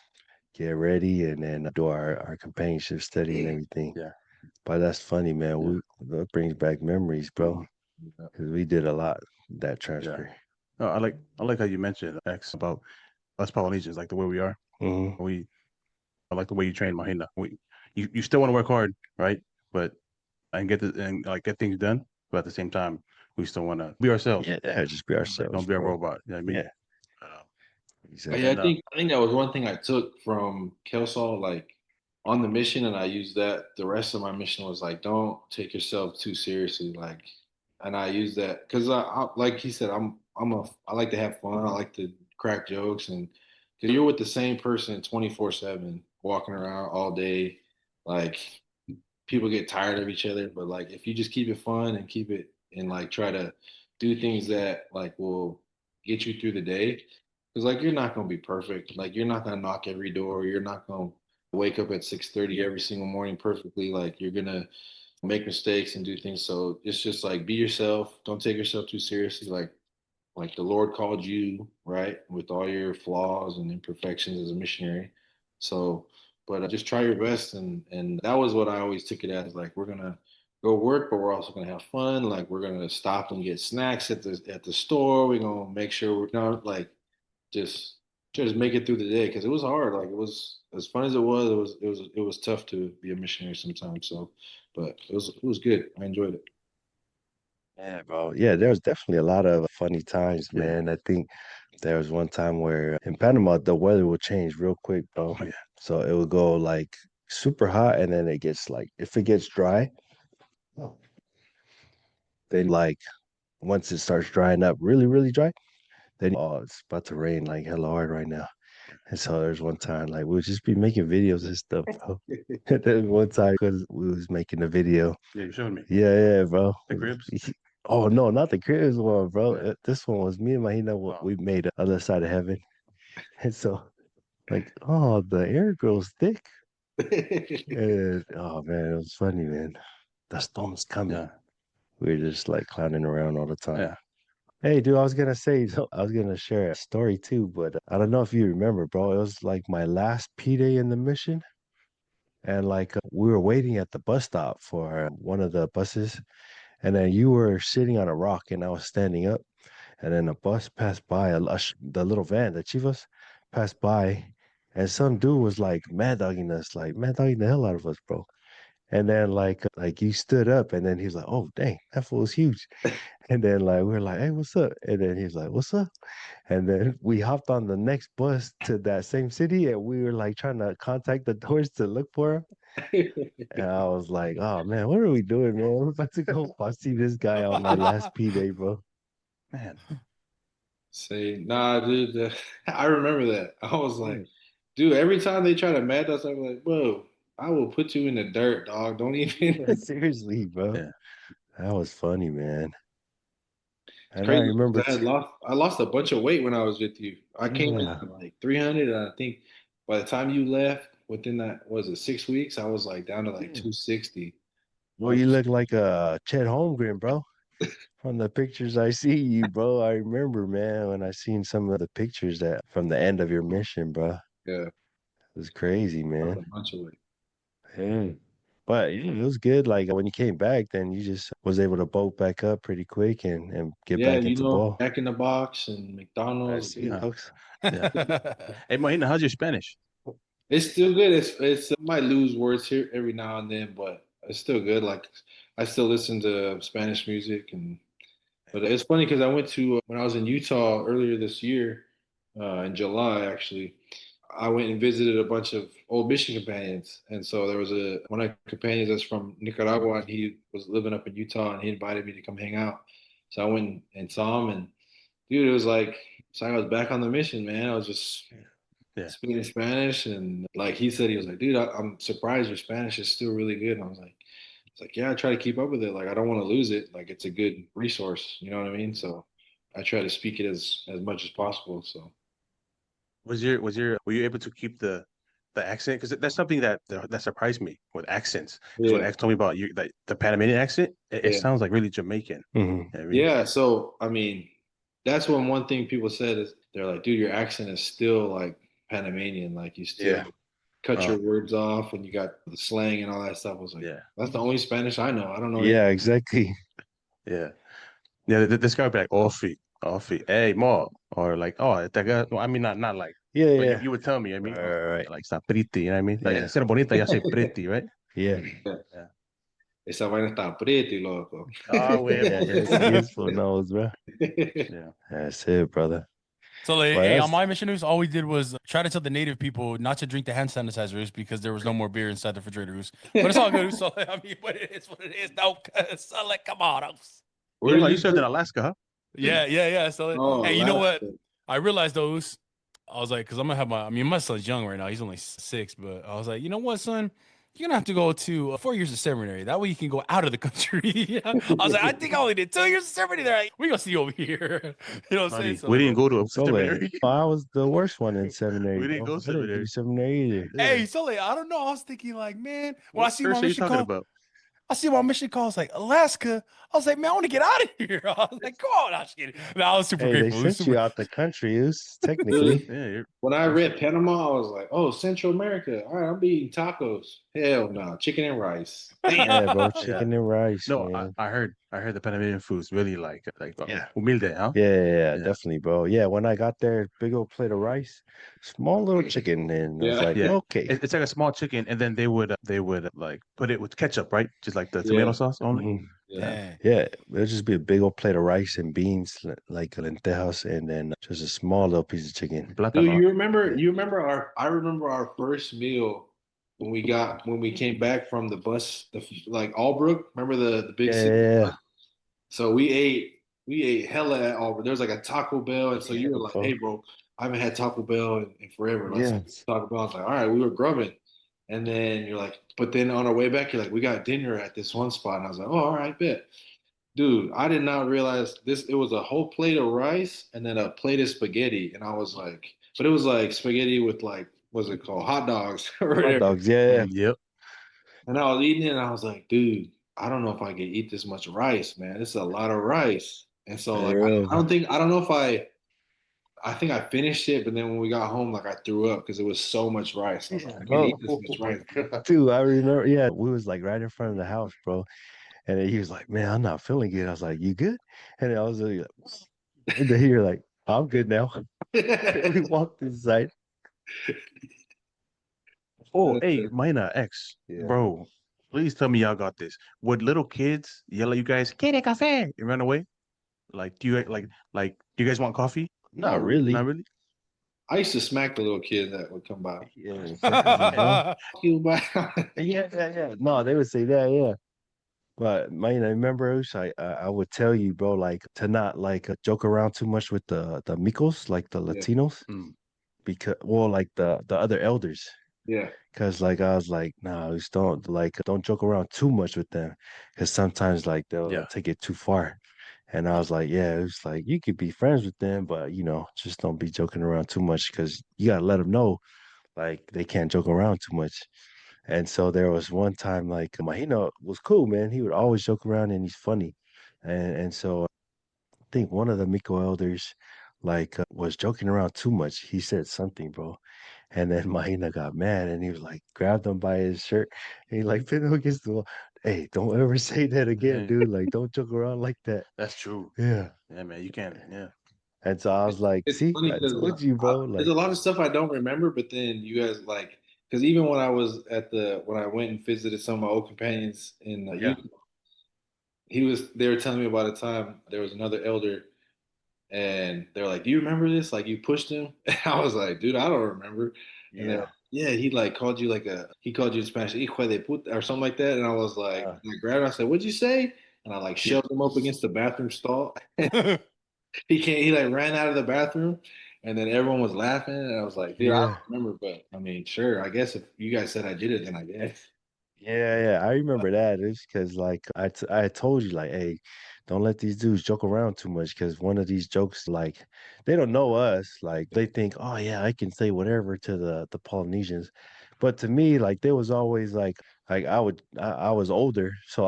get ready, and then do our companionship study and everything. Yeah. But that's funny, man. Yeah. That brings back memories, bro. yeah. Because we did a lot that Yeah. transfer. No, I like how you mentioned X about us Polynesians, like the way we are. Hmm. I like the way you train Mahina. You still want to work hard, right? But and get things done. But at the same time, we still want to be ourselves. Yeah, yeah, just be Like ourselves, don't be a bro. robot. You know what I mean? Yeah, Uh, Yeah, exactly. and I think that was one thing I took from Kelsall, like on the mission, and I used that. The rest of my mission was like, don't take yourself too seriously, like, and I used that because like he said, I like to have fun. I like to crack jokes, and because you're with the same person 24/7, walking around all day, like people get tired of each other. But like if you just keep it fun and keep it and like try to do things that like will get you through the day, because like you're not gonna be perfect. Like you're not gonna knock every door. You're not gonna wake up at 6:30 every single morning perfectly. Like you're gonna make mistakes and do things. So it's just like be yourself. Don't take yourself too seriously. Like the Lord called you, right, with all your flaws and imperfections as a missionary. So, but just try your best, and that was what I always took it as. Like we're gonna go work, but we're also gonna have fun. Like we're gonna stop and get snacks at the store. We're gonna make sure we're not like just just make it through the day because it was hard. Like it was as fun as it was. It was tough to be a missionary sometimes. So, but it was good. I enjoyed it. Yeah, bro. Yeah, there was definitely a lot of funny times, yeah. man. I think there was one time where in Panama the weather would change real quick, bro. Oh, yeah. So it would go like super hot and then it gets like if it gets dry, then like once it starts drying up really, really dry, then oh, it's about to rain like hella hard right now. And so there's one time like we'll just be making videos and stuff, bro. And then one time because we was making a video. Yeah. You showed me Yeah, yeah, bro. the cribs. Oh no, not the Cribs one, bro. Yeah. This one was me and Mahina. Oh, We made Other Side of Heaven, and so like, oh, the air grows thick. And oh man, it was funny, man. The storm's coming. yeah. We were just like clowning around all the time. Yeah. Hey, dude, I was gonna say, I was gonna share a story too, but I don't know if you remember, bro. It was like my last P day in the mission, and like we were waiting at the bus stop for one of the buses, and then you were sitting on a rock, and I was standing up, and then a bus passed by, the little van, the Chivas, passed by, and some dude was like mad dogging us, like mad dogging the hell out of us, bro. And then like you stood up, and then he's like, "Oh dang, that fool's huge." And then like we are like, "Hey, what's up?" And then he's like, "What's up?" And then we hopped on the next bus to that same city, and we were like trying to contact the doors to look for him. And I was like, "Oh man, what are we doing, man? We're about to go see this guy on our last P day, bro." Man. Say, nah, dude. I remember that. I was Yeah. like, dude, every time they try to mad us, I'm like, bro, I will put you in the dirt, dog. Don't even. Yeah, seriously, bro. Yeah. That was funny, man. It's And I crazy remember, because I lost a bunch of weight when I was with you. I came in yeah, at like 300, and I think by the time you left, within that, was it 6 weeks? I was like down to like Yeah. 260. Well, you look like a Chet Holmgren, bro. From the pictures I see you, bro. I remember, man, when I seen some of the pictures that from the end of your mission, bro. It Yeah, was crazy, lost man. a bunch of weight. Yeah. But yeah, it was good. Like when you came back, then you just was able to bolt back up pretty quick and get Yeah, back you into know, ball. Jack in the Box and I McDonald's. see, folks. Yeah. Hey, Mahina, how's your Spanish? It's still good. It's I might lose words here every now and then, but it's still good. Like I still listen to Spanish music, and but it's funny because I went to when I was in Utah earlier this year, in July actually. I went and visited a bunch of old mission companions, and so there was a one of my companions that's from Nicaragua, and he was living up in Utah, and he invited me to come hang out. So I went and saw him, and dude, it was like so I was back on the mission, man. I was just Yeah. speaking Spanish, and like he said, he was like, "Dude, I'm surprised your Spanish is still really good." And I was like, "It's like, yeah, I try to keep up with it. Like, I don't want to lose it. Like, it's a good resource. You know what I mean? So, I try to speak it as much as possible." So, Were you able to keep the accent? Because that's something that surprised me with accents. Because when yeah, X told me about you, like the Panamanian accent, it yeah, sounds like really Jamaican. Hmm. I mean, yeah. So, I mean, that's one thing people said is they're like, "Dude, your accent is still like Panamanian. Like, you still Yeah. cut oh your words off, and you got the slang and all that stuff." I was like, yeah, "That's the only Spanish I know. I don't know anything." Yeah, exactly. yeah, yeah. This guy would be like, all feet, hey, more, or like, oh, that guy. No, I mean, not like, Yeah, but yeah. you would tell me. I mean, Right, oh, right, right. like, está pretty. You know what I mean? Like, Yeah. instead of bonita, ya say pretty, right? Yeah. Yeah. Esa vaina está pretty, loco. Ah, Yeah, huevo. it's useful knows, bro. Yeah. That's it, brother. So like, But hey, on that's my mission news, all we did was try to tell the native people not to drink the hand sanitizers because there was no more beer inside the refrigerators. But it's all good. So I mean, but it is what it is. No, so like, come on. Where Hold did on, you you served in serve? Alaska, huh? Yeah. So Oh, hey, you know what? Alaska. I realized those. I was like, because I'm gonna have I mean, my son's young right now. He's only 6, but I was like, you know what, son? You're gonna have to go to 4 years of seminary. That way you can go out of the country. I was like, I think I only did 2 years of seminary there. Like, we gonna see you over here. You know what I'm saying? Honey, So we didn't like, go to a so late. seminary. I was the worst one in seminary, We didn't bro. go I didn't do seminary. seminary either. Yeah. hey, so like, I don't know. I was thinking like, man, when I What see my church are you mission talking call, about? I see my mission calls like Alaska. I was like, man, I want to get out of here. I was like, come on, I'm just kidding. No, I was super Hey, they grateful. It was sent you super. out the country. It was Dude, technically. Yeah, when I you're read Panama, I was like, oh, Central America. All right, I'm eating tacos. Hell no, chicken and rice. Damn. Yeah, bro. yeah. Chicken and rice, No, man. I heard the Panamanian food's really Yeah. humilde, huh? Yeah, Yeah. definitely, bro. Yeah, when I got there, big old plate of rice, small little chicken, and I was Yeah. like, Yeah. okay. It's like a small chicken, and then they would like put it with ketchup, right? Just like the tomato Yeah. sauce only. Mhm. Yeah. Yeah. Dang. Yeah, it'll just be a big old plate of rice and beans, like lentejas, and then just a small little piece of chicken. Dude, Plátano. Yeah. I remember our first meal when we came back from the bus, like Albrook. Remember the big Yeah, city? yeah, So we ate hella at Auburn. There was like a Taco Bell, and so yeah, you were like, bro. "Hey, bro, I haven't had Taco Bell in forever. Let's Yeah. Taco Bell." I was like, "All right, we were grubbing," and then you're like, but then on our way back, you're like, "We got dinner at this one spot," and I was like, "Oh, all right, bet." Dude, I did not realize this. It was a whole plate of rice and then a plate of spaghetti, and I was like, but it was like spaghetti with like, what's it called, hot dogs or Hot whatever. dogs, yeah, Yep. And I was eating it, and I was like, dude, I don't know if I can eat this much rice, man. This is a lot of rice. And so like for real. I don't know if I think I finished it, but then when we got home, like I threw up because it was so much rice. I was like, I can't eat Bro, this much rice. dude, I remember, yeah, we was like right in front of the house, bro. And then he was like, man, I'm not feeling good. I was like, you good? And then I was like, and then he was like, I'm good now. And we walked inside. Oh, hey, Mina X, Yeah. bro. Please tell me y'all got this. Would little kids yell at you guys, "Quiere café?" and run away? Like, do you guys want coffee? Not really. Not really. I used to smack the little kid that would come by. Yeah, exactly, bro. Fuck you, bye. Yeah. No, they would say that, yeah. But man, I remember I would tell you, bro, like to not like joke around too much with the micos, like the Yeah, Latinos, Mm, because well, like the other elders, yeah, because like I was like, nah, just don't joke around too much with them, because sometimes like they'll yeah. take it too far. And I was like, yeah, it was like you could be friends with them, but just don't be joking around too much because you gotta let them know like they can't joke around too much. And so there was one time like Mahina was cool, man. He would always joke around and he's funny. And so I think one of the Miko elders like was joking around too much. He said something, bro. And then Mahina got mad and he was like grabbed him by his shirt and he like pinned him against the wall. Hey, don't ever say that again, Man, dude. Like don't joke around like that. that's true. Yeah. Yeah, man, you can't. Yeah, And so I was like, It's see, funny I because told you, bro. there's Like, a lot of stuff I don't remember, but then you guys like because even when I was when I went and visited some of my old companions in yeah, Utah, they were telling me about a time there was another elder and they're like, "Do you remember this? Like you pushed him?" And I was like, "Dude, I don't remember." And they're yeah. like, "Yeah, he like called you he called you in Spanish, hijo de puta, or something like that." And I was like, Uh, and I grabbed him, I said, "What'd you say?" And I like yeah. shoved him up against the bathroom stall. He like ran out of the bathroom, and then everyone was laughing, and I was like, "Dude, I don't yeah. remember, but I mean, sure, I guess if you guys said I did it, then I guess." Yeah, yeah, I remember that. It's because like I had told you like, hey, don't let these dudes joke around too much because one of these jokes like they don't know us. Like they think, oh yeah, I can say whatever to the Polynesians, but to me, like there was always like I was older, so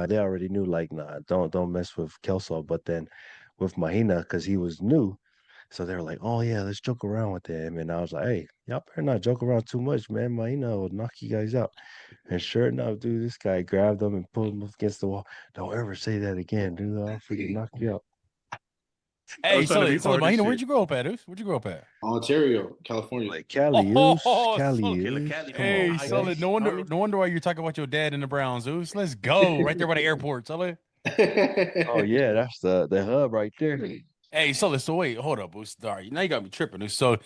they already knew like nah, don't mess with Kelso. But then with Mahina, because he was new, so they were like, oh yeah, let's joke around with him, and I was like, hey, y'all better not joke around too much, man. Mahina will knock you guys out. And sure enough, dude, this guy grabbed him and pulled him up against the wall. Don't ever say that again, dude. I'll freaking knock you out. I was Hey, trying to be so hard and Mahina, where'd shit. you grow up at, dude? Where'd you grow up at? Ontario, California. Like Cali use, Oh, Cali so, Okay, like use. Cali, Come come on, hey, on, high man. solid. beast. You know what I mean? No wonder why you're talking about your dad and the Browns, Zeus. Let's go right there by the airport, solid. Oh yeah, that's the hub right there. Hey, solid. So wait, hold up, Zeus. All right, now you got me tripping, Zeus. So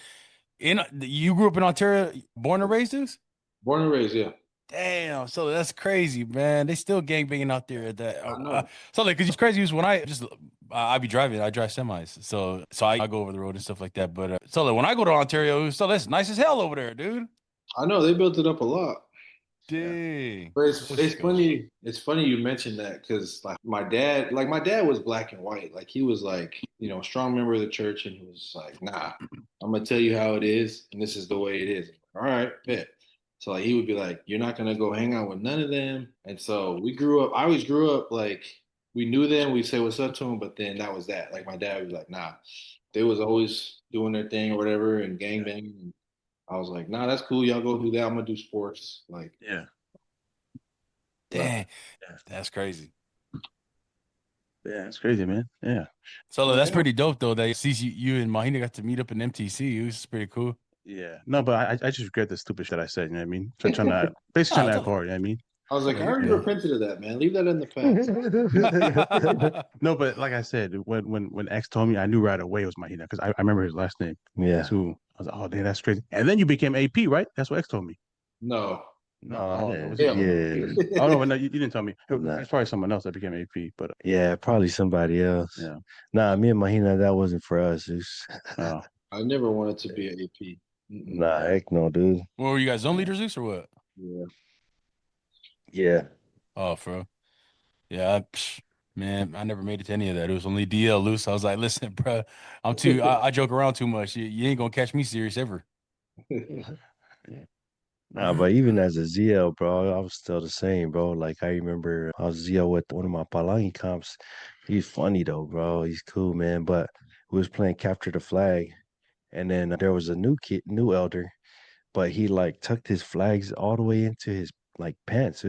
you grew up in Ontario, born and raised, Zeus? Born and raised, yeah. Damn, so that's crazy, man. They still gangbanging out there at that. I know. So like, cause it's crazy is when I be driving, I drive semis, so I go over the road and stuff like that. But so like, when I go to Ontario, so that's nice as hell over there, dude. I know they built it up a lot. Yeah, Dang, But let's it's go. funny. It's funny you mentioned that because my dad was black and white. Like he was like, a strong member of the church, and he was like, nah, I'm gonna tell you how it is, and this is the way it is. All right, bet. So like he would be like, you're not gonna go hang out with none of them. And so we grew up. I always grew up like we knew them. We say what's up to them, but then that was that. Like my dad was like, nah, they was always doing their thing or whatever and gang yeah, banging. And I was like, nah, that's cool. Y'all go do that. I'm gonna do sports. Like, yeah, but Dang, yeah. that's crazy. Yeah, it's crazy, man. Yeah, So no, that's pretty dope though. That see you and Mahina got to meet up in MTC. It was pretty cool. yeah. No, but I just regret the stupid shit I said. You know what I mean? Trying to basically trying Ah, to act totally. hard. You know what I mean? I was like, I Totally, you're already Yeah. good. repented of that, man. Leave that in the past. No, but like I said, when X told me, I knew right away it was Mahina because I remember his last name Yeah. too. I was like, oh, damn, that's crazy. And then you became AP, right? That's what X told me. No. No, I oh, didn't. was it Hell you? no. Yeah. Oh no, but no, you didn't tell me. Nah. It's probably someone else that became AP. But Yeah, probably somebody else. yeah, Nah, me and Mahina, that wasn't for us. It's, uh, I never wanted to be an AP. Mm-mm. nah, yeah, heck no, dude. What were you guys zone leaders, Zeus, or what? Yeah. Yeah. Oh, bro. Yeah, man, I never made it to any of that. It was only DL loose. I was like, listen, bro, I joke around too much. You ain't gonna catch me serious ever. Nah, but even as a ZL, bro, I was still the same, bro. Like I remember I was ZL with one of my Palangi comps. He's funny though, bro. He's cool, man. But we was playing capture the flag, and then there was a new kid, new elder, but he like tucked his flags all the way into his like pants.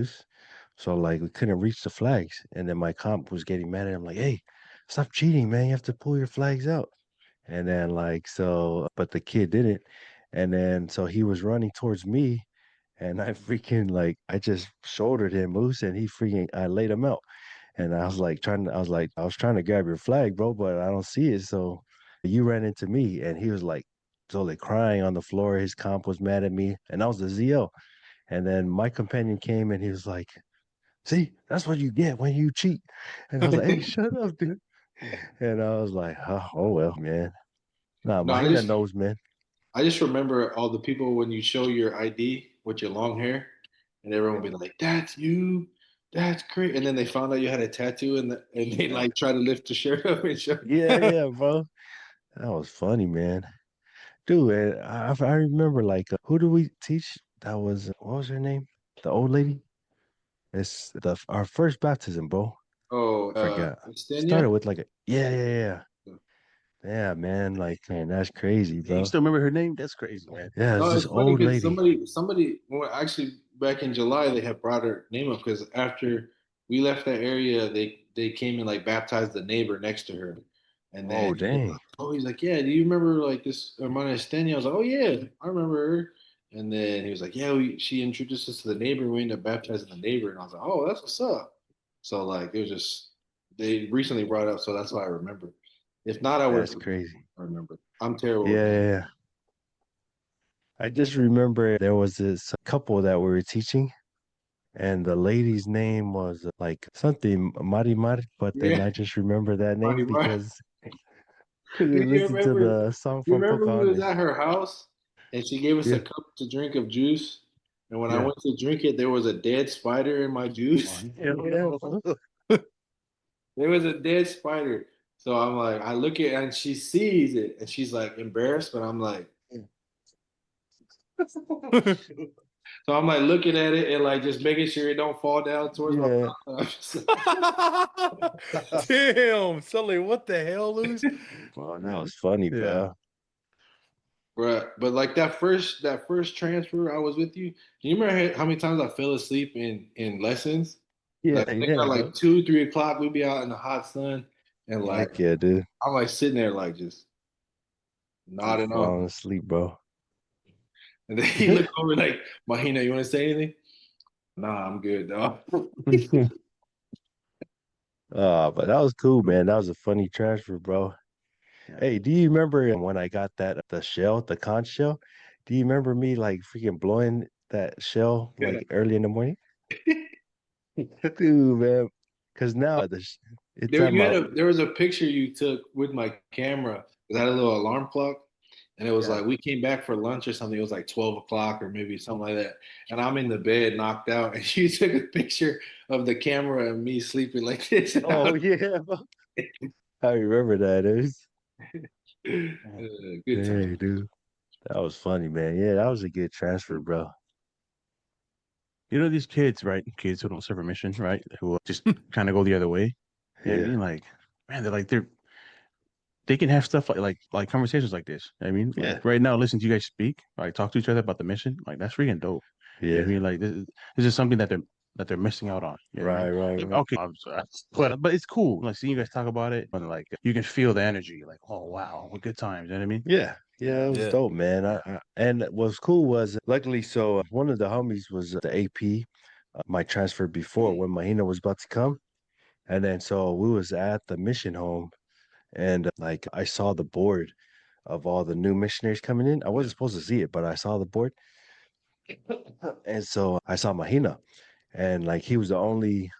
So like we couldn't reach the flags. And then my comp was getting mad at him, like, hey, stop cheating, man. You have to pull your flags out. And then like so, but the kid didn't. And then so he was running towards me and I freaking like I just shouldered him Moose and he freaking I laid him out. And I was trying to grab your flag, bro, but I don't see it. So you ran into me and he was like totally crying on the floor. His comp was mad at me. And I was the ZO. And then my companion came and he was like, see, that's what you get when you cheat. And I was like, hey, shut up, dude. And I was like, oh well, man. Nah, No, Mahina knows, man. I just remember all the people when you show your ID with your long hair, and everyone would be like, "That's you, that's great." And then they found out you had a tattoo, and they like try to lift the shirt up and show. Yeah, yeah, bro. That was funny, man. dude. And I remember like who do we teach? That was what was her name? The old lady. It's the our first baptism, bro. Oh, Forgot. Estenia? Started with like a yeah. Yeah, man. Like, man, that's crazy, You bro. still remember her name? That's crazy, man. Yeah, it's No, this it's funny old because lady. somebody, well, actually back in July they had brought her name up because after we left that area, they came and like baptized the neighbor next to her, and then Oh, dang. he's like, yeah, do you remember like this Hermana Estenia? I was like, oh yeah, I remember her. And then he was like, yeah, she introduced us to the neighbor. We ended up baptizing the neighbor, and I was like, oh, that's what's up. So like it was just they recently brought it up, so that's why I remember. If not, I would That's crazy. remember. I'm terrible with Yeah. I just remember there was this couple that we were teaching, and the lady's name was like something Mari Mari, but then yeah. I just remember that name Funny, right? because we Do you listened to remember? the song You from remember we was Pocahontas. at her house and she gave us a Yeah, cup to drink of juice, and when I yeah. went to drink it, there was a dead spider in my juice. Yeah. There was a dead spider. So I'm like, I look at it and she sees it and she's like embarrassed, but I'm like, so I'm like looking at it and like just making sure it don't fall down towards my Yeah. mouth. I'm just like, Damn, Sully, what the hell, Luz? Well, that was funny, Yeah. bro. bruh. But like that first transfer I was with you. Do you remember how many times I fell asleep in lessons? Yeah, Like I think at yeah, bro. like 2, 3 o'clock, we'd be out in the hot sun, and like Heck yeah, dude. I'm like sitting there like just Just nodding off, falling asleep, bro. and then he looked over like, Mahina, you want to say anything? Nah, I'm good, dog. But that was cool, man. That was a funny transfer, bro. Hey, do you remember when I got the shell, the conch shell? Do you remember me like freaking blowing that shell like early in the morning? Dude, man. Because now it's There at you had my there was a picture you took with my camera. It had a little alarm clock, and it was yeah. like we came back for lunch or something. It was like 12 o'clock or maybe something like that. And I'm in the bed knocked out, and you took a picture of the camera and me sleeping like this. And I Oh yeah, bro. I remember that. It was, good time. hey, dude. That was funny, man. Yeah, that was a good transfer, bro. You know these kids, right? Kids who don't serve a mission, right? Who just kind of go the other way. I Yeah, mean, like, man, they can have stuff like conversations like this. I mean, like yeah, right now, listen to you guys speak, like talk to each other about the mission. Like that's freaking dope. You know what yeah. I mean, like this is something that they're missing out on. You know what I Right, mean? right, Like, right. okay, I'm sorry, but it's cool. Like seeing you guys talk about it, and like you can feel the energy. Like, oh wow, what good times. You know what I mean? Yeah, yeah, it was Yeah. dope, man. And what's cool was luckily, so one of the homies was the AP, my transfer before when Mahina was about to come, and then so we was at the mission home, and like I saw the board of all the new missionaries coming in. I wasn't supposed to see it, but I saw the board, and so I saw Mahina, and like he was the only.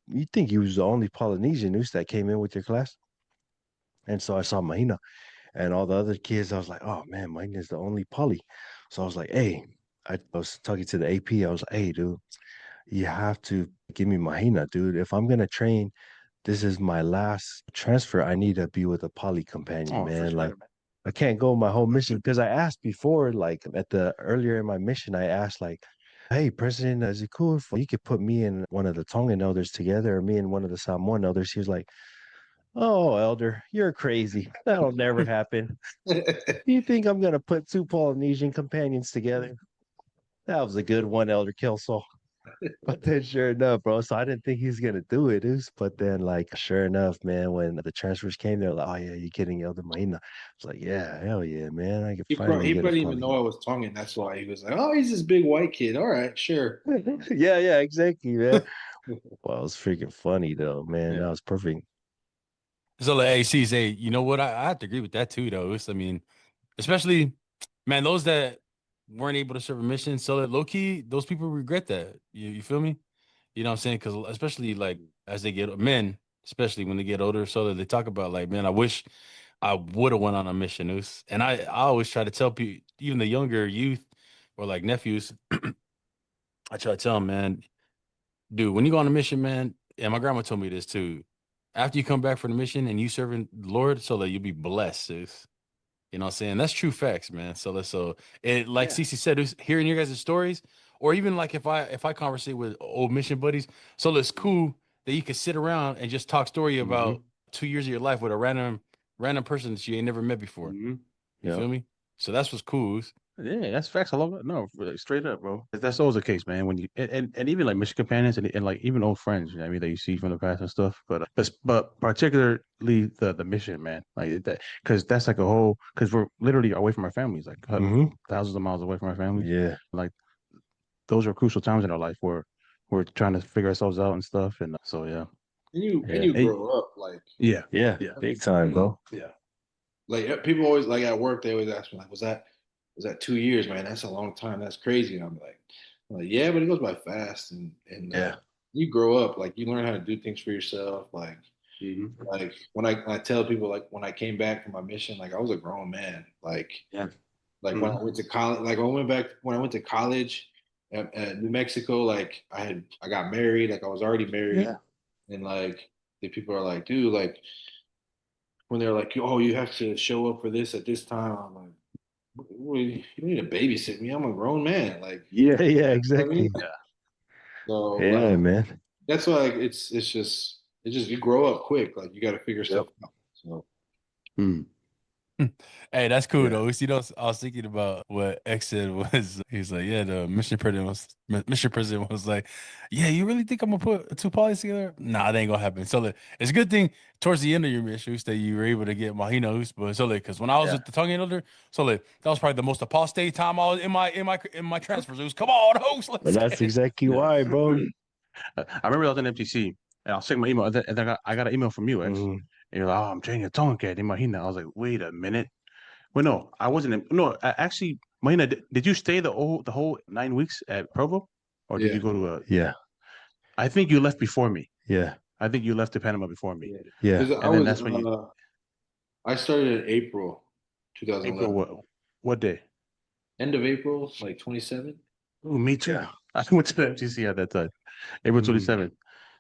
You think he was the only Polynesian news that came in with your class, and so I saw Mahina. And all the other kids, I was like, oh man, mine is the only poly. So I was like, hey, I was talking to the AP. I was like, hey, dude, you have to give me Mahina, dude. If I'm gonna train, this is my last transfer. I need to be with a poly companion, Oh, for man. Like sure. I can't go my whole mission because I asked before, like at the earlier in my mission, I asked like, hey, President, is it cool if you could put me and one of the Tongan elders together or me and one of the Samoan elders? He was like, oh, elder, you're crazy. That'll never happen. You think I'm gonna put two Polynesian companions together? That was a good one, Elder Kelso. But then sure enough, bro. So I didn't think he was gonna do it. But then like sure enough, man, when the transfers came, they're like, oh yeah, you're getting Elder Mahina. I was like, yeah, hell yeah, man. I can finally He get a probably didn't even poly. know I was Tongan. That's why he was like, "Oh, he's this big white kid. All right, sure." Yeah, exactly, man. Well, it was freaking funny though, man. Yeah. That was perfect. So like, hey, see, say, you know what? I have to agree with that too, though. I mean, especially, man, those that weren't able to serve a mission, so that low key, those people regret that. You feel me? You know what I'm saying? Because especially like as they get men, especially when they get older, so that they talk about like, man, I wish I would have went on a mission, Noose. And I always try to tell people, even the younger youth or like nephews, I try to tell them, man, dude, when you go on a mission, man, and my grandma told me this too. After you come back from the mission and you serving the Lord, so that you'll be blessed, sis. You know what I'm saying? That's true facts, man. So it like Yeah. Cece said, it's hearing your guys' stories, or even like if I conversate with old mission buddies, so it's cool that you can sit around and just talk story Mm-hmm. about 2 years of your life with a random person that you ain't never met before. Mhm. You Yeah. feel me? So that's what's cool. Yeah, that's facts. I love it. No, really, straight up, bro. That's always the case, man. When you and even like mission companions and like even old friends, you know what I mean, that you see from the past and stuff. But particularly the mission, man, like that because that's like a whole because we're literally away from our families, like Mm-hmm. thousands of miles away from our families. Yeah. Like those are crucial times in our life where we're trying to figure ourselves out and stuff. And so yeah, And Yeah. you Hey, grow up yeah, Yeah. yeah, Big time, bro. yeah. people always like at work they always ask me like was that 2 years, man? That's a long time. That's crazy. And I'm like, yeah, but it goes by fast, and Yeah. you grow up, like you learn how to do things for yourself. Hmm. Like when I tell people like when I came back from my mission, like I was a grown man. Yeah. Like when Hmm. I went to college, like when I went to college at New Mexico, like I got married, like I was already married, Yeah. and like the people are like, dude, like when they're like, oh, you have to show up for this at this time. I'm like, you need to babysit me. I'm a grown man. Like, Yeah. Yeah. you know what I mean? Exactly. So Yeah, like man. that's why like, it's just you grow up quick. Like you got to figure Yep. stuff out. So Mm. Hey, that's cool Yeah. though. You know, I was thinking about what X said was he's like, yeah, the mission president was like, yeah, you really think I'm gonna put two polys together? Nah, that ain't gonna happen. So like, it's a good thing towards the end of your mission that you were able to get Mahina, but so like, because when I was Yeah. with the Tongue Elder, so like that was probably the most apostate time I was in my transfers. It was come on, host, But let's that's get it. exactly Yeah. why, bro. I remember I was in MTC and I was checking my email and then I got an email from you, X. Mm-hmm. And you're like, oh, I'm changing your tongue, cat in Mahina. I was like, wait a minute. Well, no, I wasn't. No, actually, Mahina, did you stay the whole 9 weeks at Provo, or did yeah, you go to a? Yeah. I think you left before me. Yeah. I think you left to Panama before me, yeah. Yeah. Because and then that's when you I started in April April 2011, what day? end of April, like 27. Oh, me too. Yeah. I went to the MTC at that time, April Mm-hmm. 27th.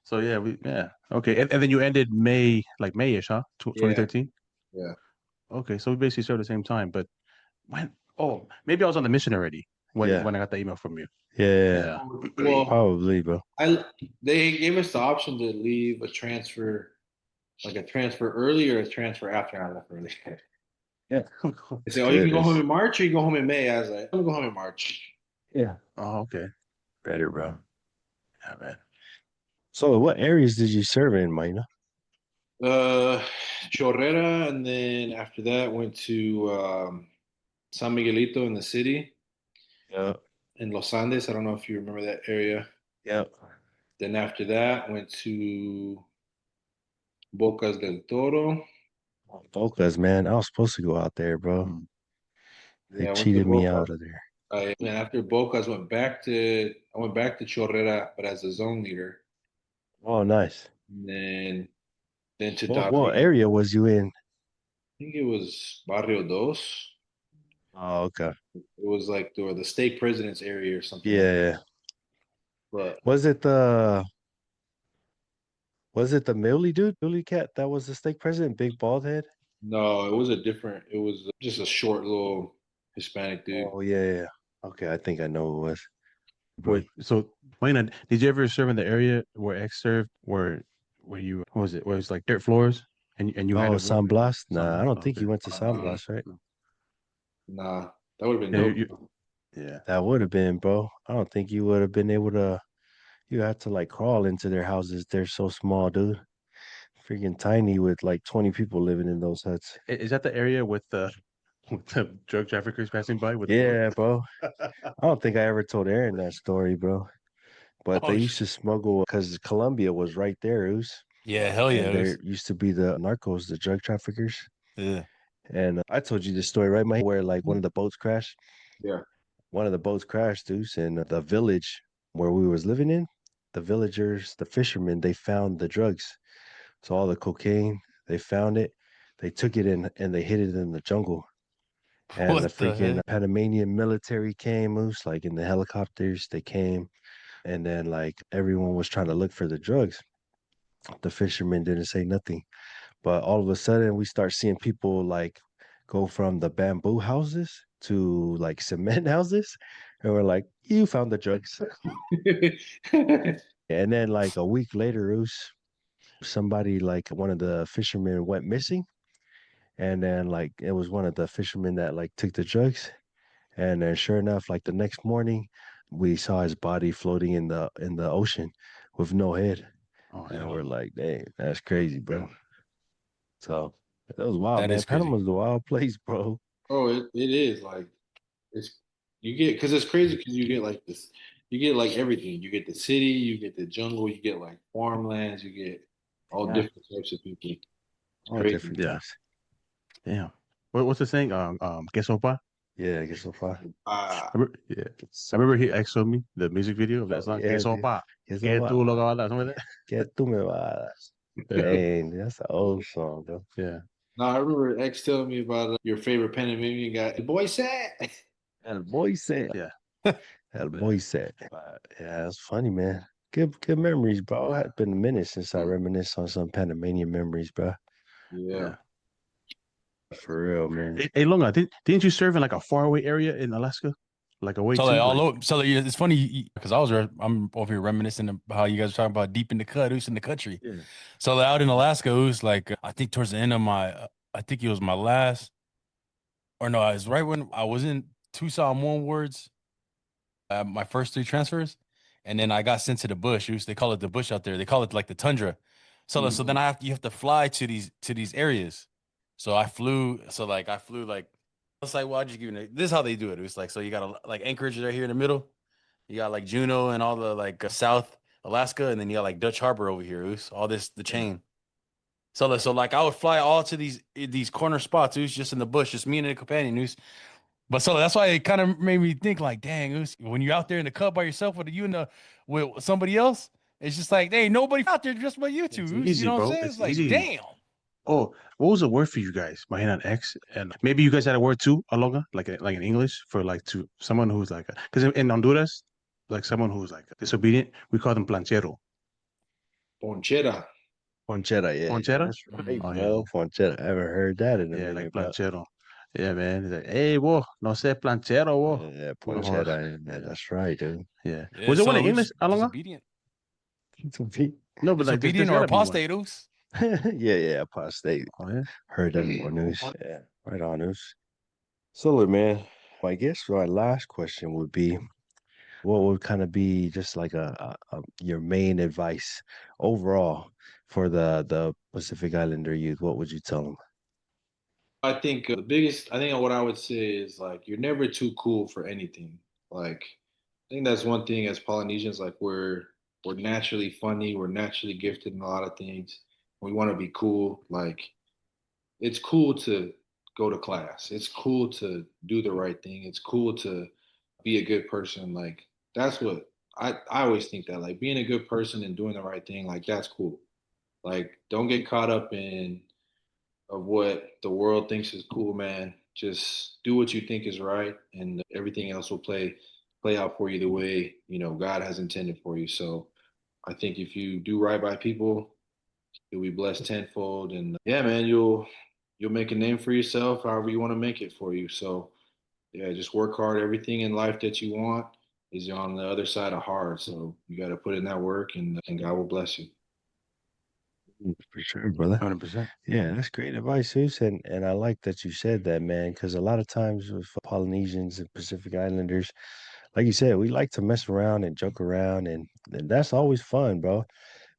So yeah okay, and then you ended May like Mayish, huh? Yeah, 2013. yeah. Okay, so we basically served at the same time, but when? Oh, maybe I was on the mission already when Yeah. when I got the email from you. Yeah. Yeah. Well, Probably, bro. they gave us the option to leave a transfer, like a transfer early or a transfer after I left early. Yeah. They It's say, oh, you can good. go home It's in March or you go home in May. I was like, I'm gonna go home in March. yeah. Oh, okay. Better, bro. Yeah, man. So what areas did you serve in, Mina? Uh, Chorrera, and then after that went to San Miguelito in the city Yeah. in Los Andes. I don't know if you remember that area. Yeah. Then after that went to Bocas del Toro. Bocas, man. I was supposed to go out there, bro. Mm. They Yeah, I went to cheated me Bocas. out of there. And after Bocas I went back to Chorrera, but as a zone leader. Oh, nice. And then to What David. area was you in? I think it was Barrio Dos. Oh, okay. It was like the state president's area or something like that. Yeah. But Was it the Millie dude? Millie cat that was the stake president, big bald head? no, it was just a short little Hispanic dude. Oh yeah, yeah. Okay, I think I know who it was. Bro. Wait, so Wayne, did you ever serve in the area where X served, where you what was it? Where it's like dirt floors, and you had Oh, to work San Blas? San Nah, I Blas? don't Oh, think okay. he went to San Uh, Blas, right? nah, that would have been Yeah, dope. yeah. That would have been, bro. I don't think you would have been able to. You had to like crawl into their houses. They're so small, dude. Freaking tiny with like 20 people living in those huts. Is that the area with the with the drug traffickers passing by with the boat? Yeah, bro. I don't think I ever told Aaron that story, bro. But they Oh used to smuggle because Colombia was right there, Oos. yeah, hell yeah, And it was. there used to be the narcos, the drug traffickers. Yeah. And I told you this story, right, Mike? Where like one of the boats crashed. Yeah. One of the boats crashed, Oos, and the village where we was living in, the villagers, the fishermen, they found the drugs. So all the cocaine, they found it. They took it in and they hid it in the jungle. And the What the freaking heck? Panamanian military came, Moose, like in the helicopters, they came. And then like everyone was trying to look for the drugs. The fishermen didn't say nothing. But all of a sudden we start seeing people like go from the bamboo houses to like cement houses. And we're like, you found the drugs. And then like a week later, it was somebody like one of the fishermen went missing. And then like it was one of the fishermen that like took the drugs. And then sure enough, like the next morning, we saw his body floating in the ocean with no head. Oh, And hell we're no. like, dang, that's crazy, bro. So that was wild, That man. is crazy. Panama's a wild place, bro. Oh, it is like it's you get because it's crazy because you get like this, you get like everything. You get the city, you get the jungle, you get like farmlands, you get all Yeah. different types of people. It's All crazy. different Yeah. types. Damn. What's the saying? Que sopa? Yeah, I guess so far. Yeah. I remember he asked me the music video of that song. Que Yeah, sopa? que Que sopa. tú lo que hablas, something like Que tú me vas. that. Dang, that's an old song, though. Yeah. No, I remember X telling me about your favorite Panamanian guy. The boy said. El boy said. Yeah. El boy said. Yeah, it's funny, man. Good memories, bro. It's been a minute since I reminisce on some Panamanian memories, bro. Yeah. Yeah. For real, man. Hey, Longa, didn't you serve in like a faraway area in Alaska? Like away So too? like all Like, over, so like, it's funny because I'm over here reminiscing of how you guys are talking about deep in the cut, who's in the country. yeah. So like, out in Alaska, it was like I think towards the end of my, I think it was my last, or no, it was right when I was in Tucson one words, my first three transfers, and then I got sent to the bush. They call it the bush out there. They call it like the tundra. So then you have to fly to these areas. So I flew. So like I flew like it's like well I just give you this is how they do it. It was like so you got like Anchorage right here in the middle. You got like Juneau and all the like South Alaska, and then you got like Dutch Harbor over here. It was all the chain. So like I would fly all to these corner spots. It was just in the bush, just me and a companion. But so that's why it kind of made me think like, dang, when you're out there in the cut by yourself with you and with somebody else, it's just like, hey, nobody out there just but you two. It's You easy, know what I'm bro. saying? It's It's like, easy. damn. Oh, what was the word for you guys? Mahina and X, and maybe you guys had a word too, Alonga, like in English for like to someone who's like, because in Honduras, like someone who's like disobedient, we call them planchero. Ponchera. Ponchera, yeah. Ponchera? That's right, Oh yeah, bro. Ponchera. I haven't heard that in a yeah, like minute, bro. planchero. Yeah, man. He's like, hey, whoa, no sé planchero, whoa. Yeah, Or Ponchera. Yeah, yeah, that's right, dude. yeah. Yeah, Was it one so in we English, just Alonga? disobedient. No, but like there's Disobedient or gotta be one. apostate. Yeah, apostate. Oh yeah. Heard that more news. Yeah, right on news. So, look, man, well, I guess my last question would be, what would kind of be just like your main advice overall for the Pacific Islander youth? What would you tell them? I think the biggest, I think what I would say is like you're never too cool for anything. Like I think that's one thing as Polynesians, like we're naturally funny, we're naturally gifted in a lot of things. We want to be cool. Like it's cool to go to class. It's cool to do the right thing. It's cool to be a good person. Like that's what I always think that like being a good person and doing the right thing, like that's cool. Like don't get caught up in of what the world thinks is cool, man. Just do what you think is right, and everything else will play out for you the way God has intended for you. So I think if you do right by people, you'll be blessed tenfold, and yeah, man, you'll make a name for yourself, however you want to make it for you. So yeah, just work hard. Everything in life that you want is on the other side of hard. So you got to put in that work, and God will bless you. For sure, brother. 100%. Yeah, that's great advice, Zeus. And I like that you said that, man, because a lot of times with Polynesians and Pacific Islanders, like you said, we like to mess around and joke around, and that's always fun, bro.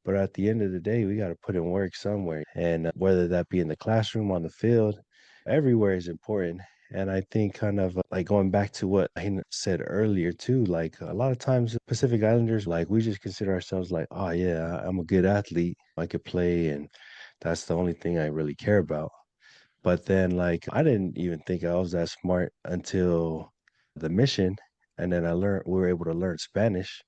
But at the end of the day, we got to put in work somewhere. And whether that be in the classroom, on the field, everywhere is important. And I think kind of like going back to what I said earlier too, like a lot of times Pacific Islanders, like we just consider ourselves like, oh yeah, I'm a good athlete. I could play and that's the only thing I really care about. But then like I didn't even think I was that smart until the mission. And then we were able to learn Spanish.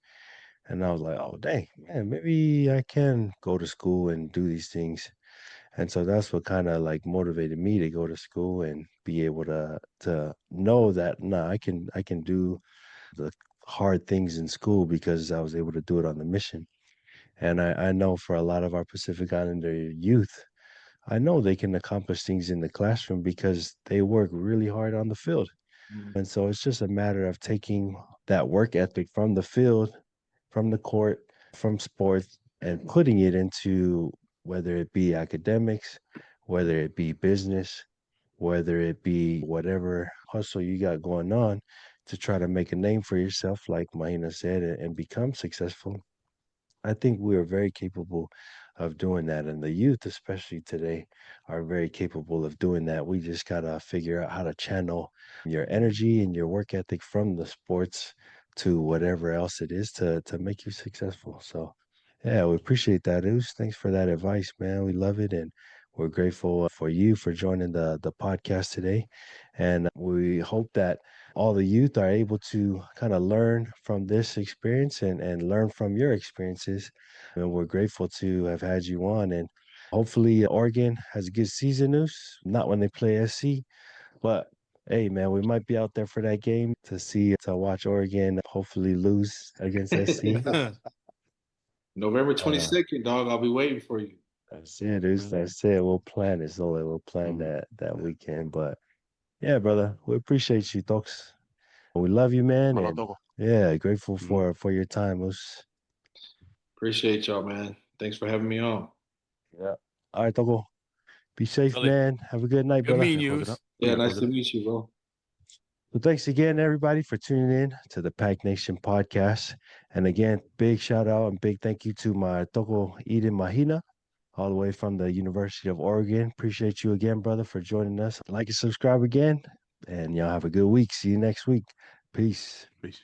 And I was like, oh, dang, man, maybe I can go to school and do these things. And so that's what kind of like motivated me to go to school and be able to know that nah, I can do the hard things in school because I was able to do it on the mission. And I know for a lot of our Pacific Islander youth, I know they can accomplish things in the classroom because they work really hard on the field. Mm. And so it's just a matter of taking that work ethic from the field, from the court, from sports, and putting it into whether it be academics, whether it be business, whether it be whatever hustle you got going on to try to make a name for yourself, like Mahina said, and become successful. I think we are very capable of doing that. And the youth, especially today, are very capable of doing that. We just got to figure out how to channel your energy and your work ethic from the sports to whatever else it is to make you successful. So, yeah, we appreciate that, Us. Thanks for that advice, man. We love it. And we're grateful for you for joining the podcast today. And we hope that all the youth are able to kind of learn from this experience and learn from your experiences. And we're grateful to have had you on. And hopefully, Oregon has a good season, News. Not when they play SC, but hey, man, we might be out there for that game to watch Oregon hopefully lose against SC. November Uh, 22nd, dog. I'll be waiting for you. that's it, Deuce. That's it. We'll plan it. So we'll plan that weekend. But yeah, brother, we appreciate you, Talks. We love you, man, Brother and Togo. yeah, grateful Mhm. for your time. It was Appreciate y'all, man. Thanks for having me on. yeah. All right, Togo. Be safe, Sully, man. Have a good night, good brother. meeting Yeah, you. close it up. Yeah, Yeah, nice close it to up. meet you, bro. So thanks again, everybody, for tuning in to the Pack Nation podcast. And again, big shout out and big thank you to my Togo Eden Mahina, all the way from the University of Oregon. Appreciate you again, brother, for joining us. Like and subscribe again, and y'all have a good week. See you next week. Peace. Peace.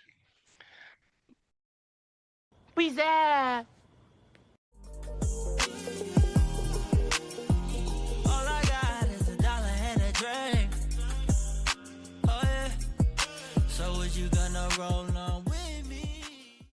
Peace out.